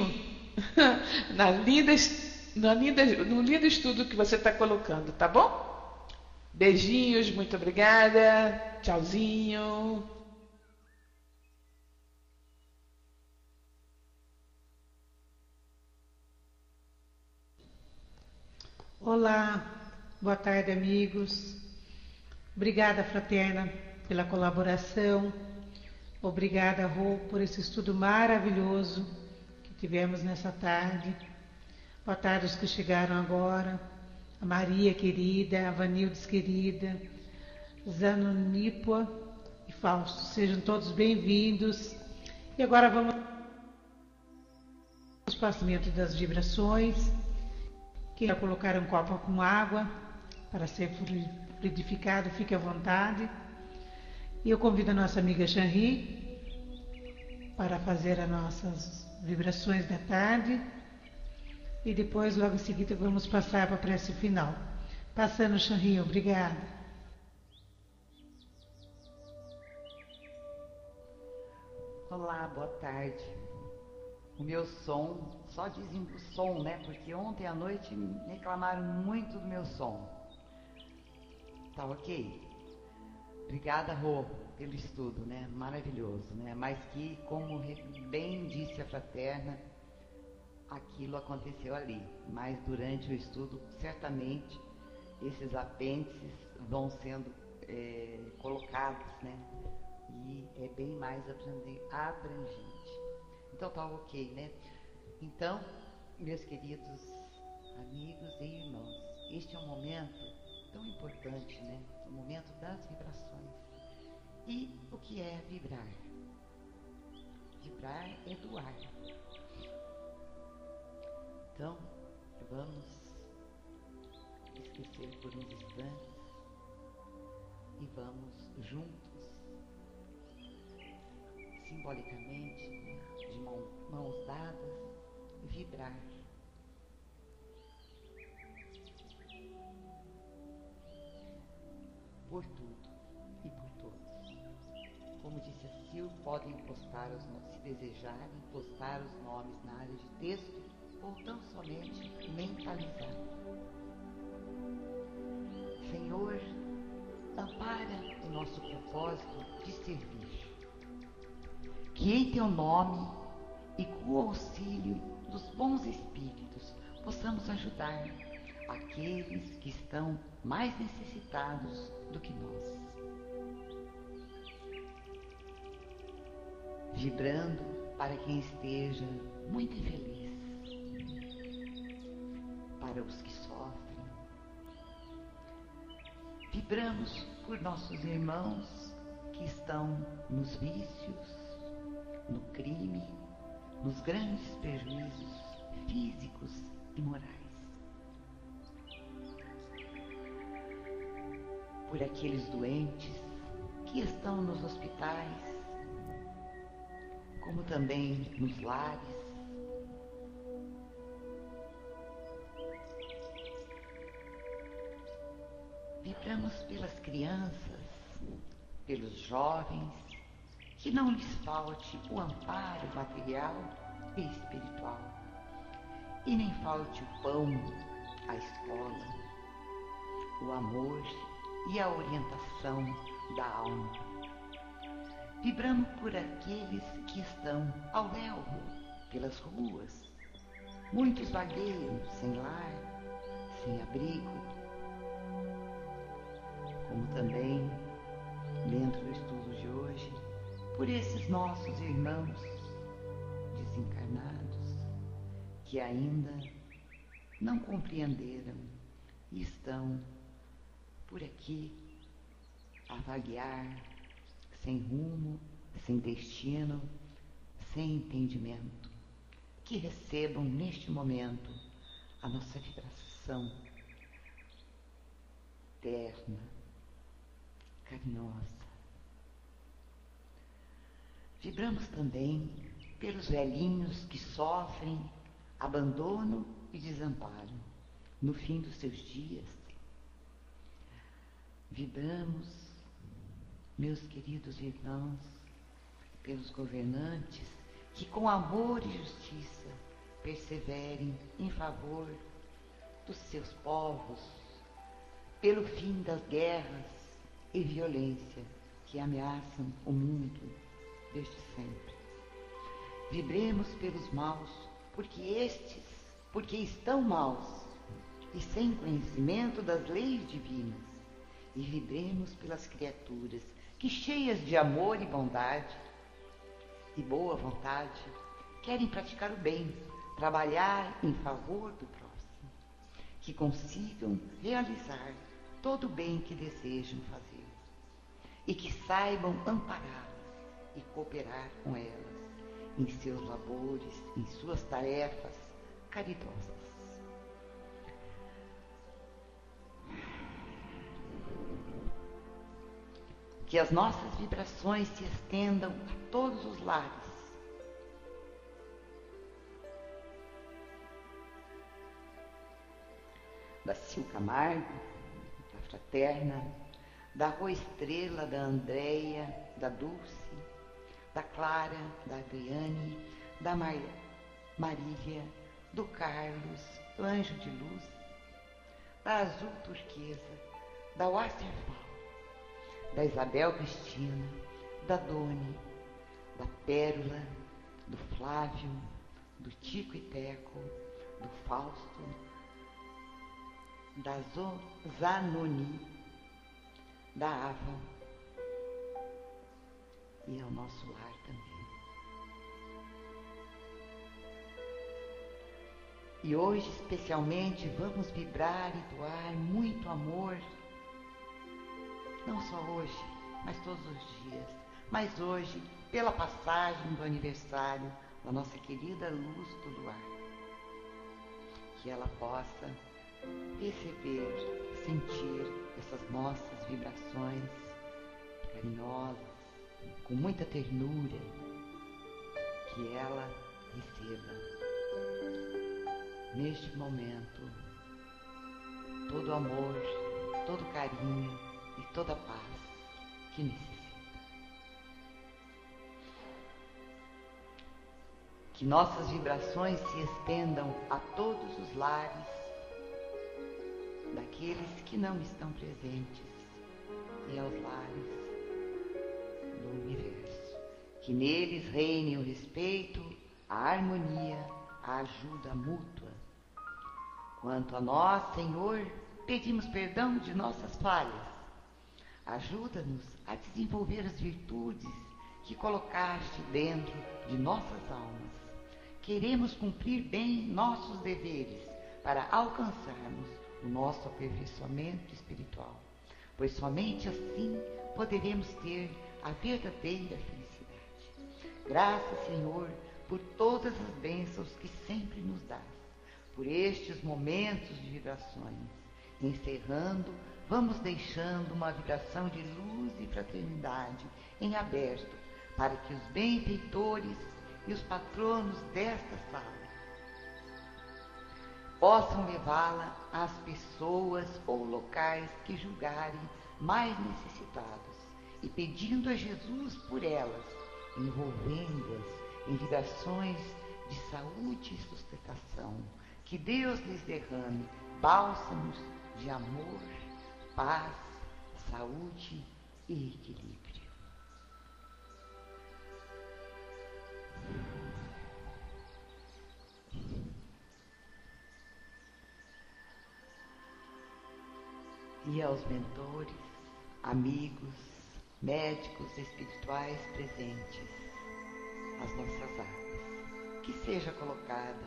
no lindo estudo que você está colocando, tá bom? Beijinhos, muito obrigada, tchauzinho. Olá, boa tarde, amigos. Obrigada, fraterna, pela colaboração. Obrigada, Rô, por esse estudo maravilhoso que tivemos nessa tarde. Boa tarde aos que chegaram agora. A Maria querida, a Vanildes querida, Zanonipua e Fausto. Sejam todos bem-vindos. E agora vamos ao espaçamento das vibrações. Quem vai colocar um copo com água para ser fluidificado, fique à vontade. E eu convido a nossa amiga Xanri para fazer as nossas vibrações da tarde. E depois, logo em seguida, vamos passar para a prece final. Passando, Xanri, obrigada. Olá, boa tarde. O meu som, só dizem o som, né? Porque ontem à noite reclamaram muito do meu som. Tá ok? Obrigada, Rô, pelo estudo, né? Maravilhoso, né? Mas que, como bem disse a fraterna, aquilo aconteceu ali. Mas durante o estudo, certamente, esses apêndices vão sendo colocados, né? E é bem mais abrangente. Então tá ok, né? Então, meus queridos amigos e irmãos, este é um momento tão importante, né? O momento das vibrações. E o que é vibrar? Vibrar é doar. Então, vamos esquecer por uns instantes e vamos juntos, simbolicamente, né, de mãos dadas, vibrar. Por tudo e por todos. Como disse a Sil, podem postar se desejarem, postar os nomes na área de texto ou tão somente mentalizar. Senhor, ampara o nosso propósito de servir. Que em teu nome e com o auxílio dos bons espíritos possamos ajudar aqueles que estão mais necessitados do que nós. Vibrando para quem esteja muito infeliz, para os que sofrem. Vibramos por nossos irmãos que estão nos vícios, no crime, nos grandes prejuízos físicos e morais. Por aqueles doentes que estão nos hospitais, como também nos lares. Vibramos pelas crianças, pelos jovens, que não lhes falte o amparo material e espiritual, e nem falte o pão, a escola, o amor e a orientação da alma. Vibramos por aqueles que estão ao léu, pelas ruas, muitos vagueiam sem lar, sem abrigo, como também, dentro do estudo de hoje, por esses nossos irmãos desencarnados que ainda não compreenderam e estão por aqui a vaguear, sem rumo, sem destino, sem entendimento, que recebam neste momento a nossa vibração terna, carinhosa. Vibramos também pelos velhinhos que sofrem abandono e desamparo, no fim dos seus dias. Vibramos, meus queridos irmãos, pelos governantes que com amor e justiça perseverem em favor dos seus povos, pelo fim das guerras e violência que ameaçam o mundo desde sempre. Vibremos pelos maus, porque estão maus e sem conhecimento das leis divinas, e vibremos pelas criaturas que, cheias de amor e bondade e boa vontade, querem praticar o bem, trabalhar em favor do próximo, que consigam realizar todo o bem que desejam fazer e que saibam ampará-las e cooperar com elas em seus labores, em suas tarefas caridosas. Que as nossas vibrações se estendam a todos os lares. Da Sil Camargo, da Fraterna, da Rua Estrela, da Andréia, da Dulce, da Clara, da Adriane, da Marília, do Carlos, do Anjo de Luz, da Azul Turquesa, da Wasserfall, da Isabel Cristina, da Doni, da Pérola, do Flávio, do Tico e Teco, do Fausto, da Zanoni, da Ava e ao nosso lar também. E hoje, especialmente, vamos vibrar e doar muito amor, não só hoje, mas todos os dias, mas hoje, pela passagem do aniversário da nossa querida Luz do Luar. Que ela possa receber, sentir essas nossas vibrações carinhosas, com muita ternura, que ela receba neste momento todo o amor, todo o carinho e toda a paz que necessita. Que nossas vibrações se estendam a todos os lares daqueles que não estão presentes e aos lares do universo. Que neles reine o respeito, a harmonia, a ajuda mútua. Quanto a nós, Senhor, pedimos perdão de nossas falhas. Ajuda-nos a desenvolver as virtudes que colocaste dentro de nossas almas. Queremos cumprir bem nossos deveres para alcançarmos o nosso aperfeiçoamento espiritual, pois somente assim poderemos ter a verdadeira felicidade. Graças, Senhor, por todas as bênçãos que sempre nos dás, por estes momentos de vibrações. Encerrando, vamos deixando uma vibração de luz e fraternidade em aberto, para que os benfeitores e os patronos desta sala possam levá-la às pessoas ou locais que julgarem mais necessitados, e pedindo a Jesus por elas, envolvendo-as em vibrações de saúde e sustentação. Que Deus lhes derrame bálsamos de amor, paz, saúde e equilíbrio. E aos mentores, amigos, médicos espirituais presentes, as nossas águas, que seja colocada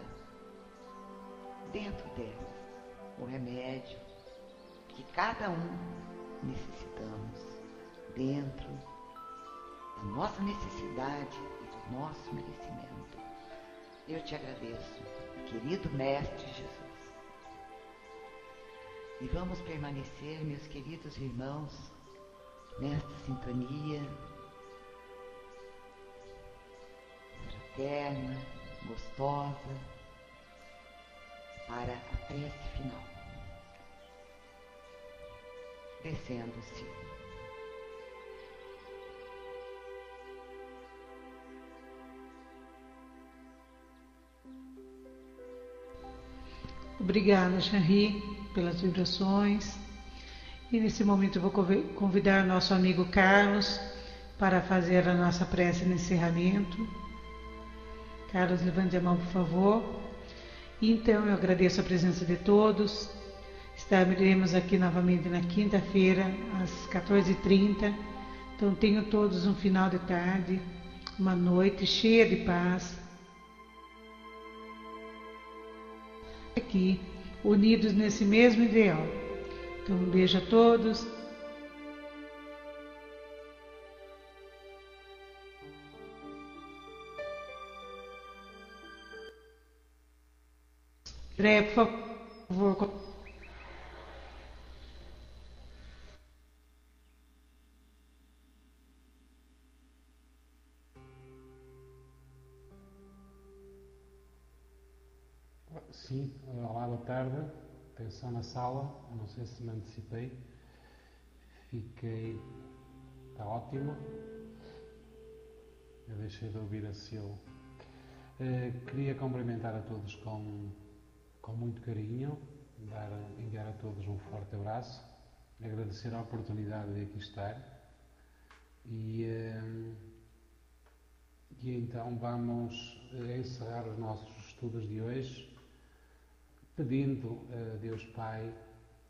dentro delas o remédio que cada um necessitamos, dentro da nossa necessidade e do nosso merecimento. Eu te agradeço, querido Mestre Jesus. E vamos permanecer, meus queridos irmãos, nesta sintonia fraterna, gostosa, para a prece final. fortalecendo-se. Obrigada, Chanri, pelas vibrações. E nesse momento eu vou convidar nosso amigo Carlos para fazer a nossa prece de encerramento. Carlos, levante a mão, por favor. Então, eu agradeço a presença de todos. Estaremos aqui novamente na quinta-feira, às 14h30. Então, tenham todos um final de tarde, uma noite cheia de paz. Aqui, unidos nesse mesmo ideal. Então, um beijo a todos. André, por favor. Sim, olá, boa tarde. Atenção na sala, não sei se me antecipei. Está ótimo. Eu deixei de ouvir a Sil. Queria cumprimentar a todos com muito carinho, enviar a todos um forte abraço, agradecer a oportunidade de aqui estar e então vamos encerrar os nossos estudos de hoje pedindo a Deus Pai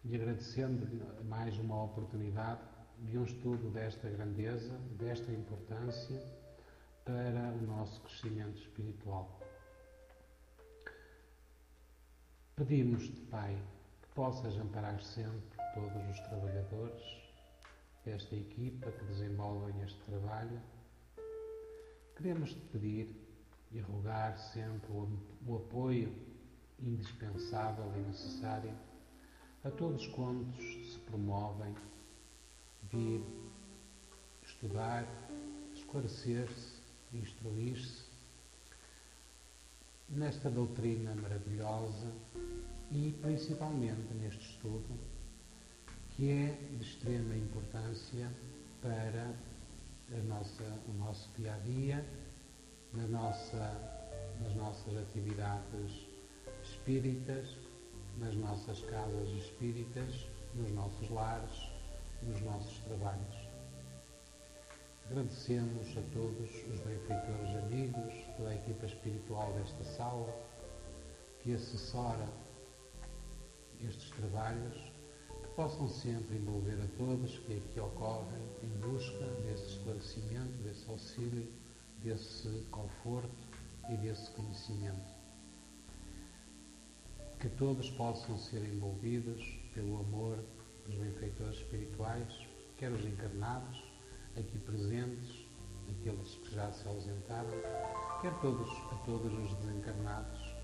e agradecendo-lhe mais uma oportunidade de um estudo desta grandeza, desta importância para o nosso crescimento espiritual. Pedimos-te, Pai, que possas amparar sempre todos os trabalhadores desta equipa que desenvolvem este trabalho. Queremos-te pedir e rogar sempre o apoio indispensável e necessário a todos quantos se promovem vir estudar, esclarecer-se, instruir-se nesta doutrina maravilhosa e principalmente neste estudo que é de extrema importância para o nosso dia-a-dia, nas nossas atividades espíritas, nas nossas casas espíritas, nos nossos lares, nos nossos trabalhos. Agradecemos a todos os benfeitores amigos, toda a equipa espiritual desta sala, que assessora estes trabalhos, que possam sempre envolver a todos que aqui ocorrem em busca desse esclarecimento, desse auxílio, desse conforto e desse conhecimento. Que todos possam ser envolvidos pelo amor dos benfeitores espirituais, quer os encarnados, aqui presentes, aqueles que já se ausentaram, quer a todos os desencarnados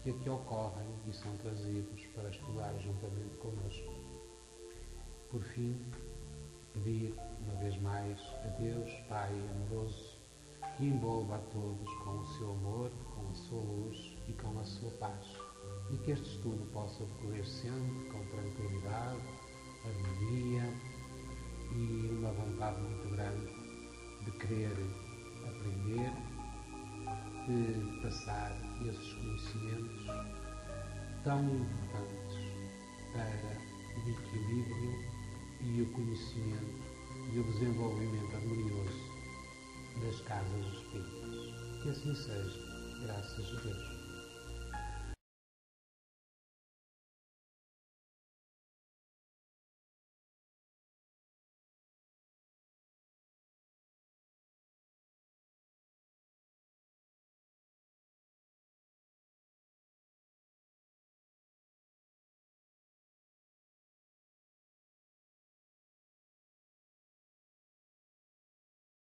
que aqui ocorrem e são trazidos para estudar juntamente connosco. Por fim, pedir uma vez mais a Deus, Pai amoroso, que envolva a todos com o seu amor, com a sua luz e com a sua paz. E que este estudo possa decorrer sempre com tranquilidade, harmonia e uma vontade muito grande de querer aprender, de passar esses conhecimentos tão importantes para o equilíbrio e o conhecimento e o desenvolvimento harmonioso das casas espíritas. Que assim seja, graças a Deus.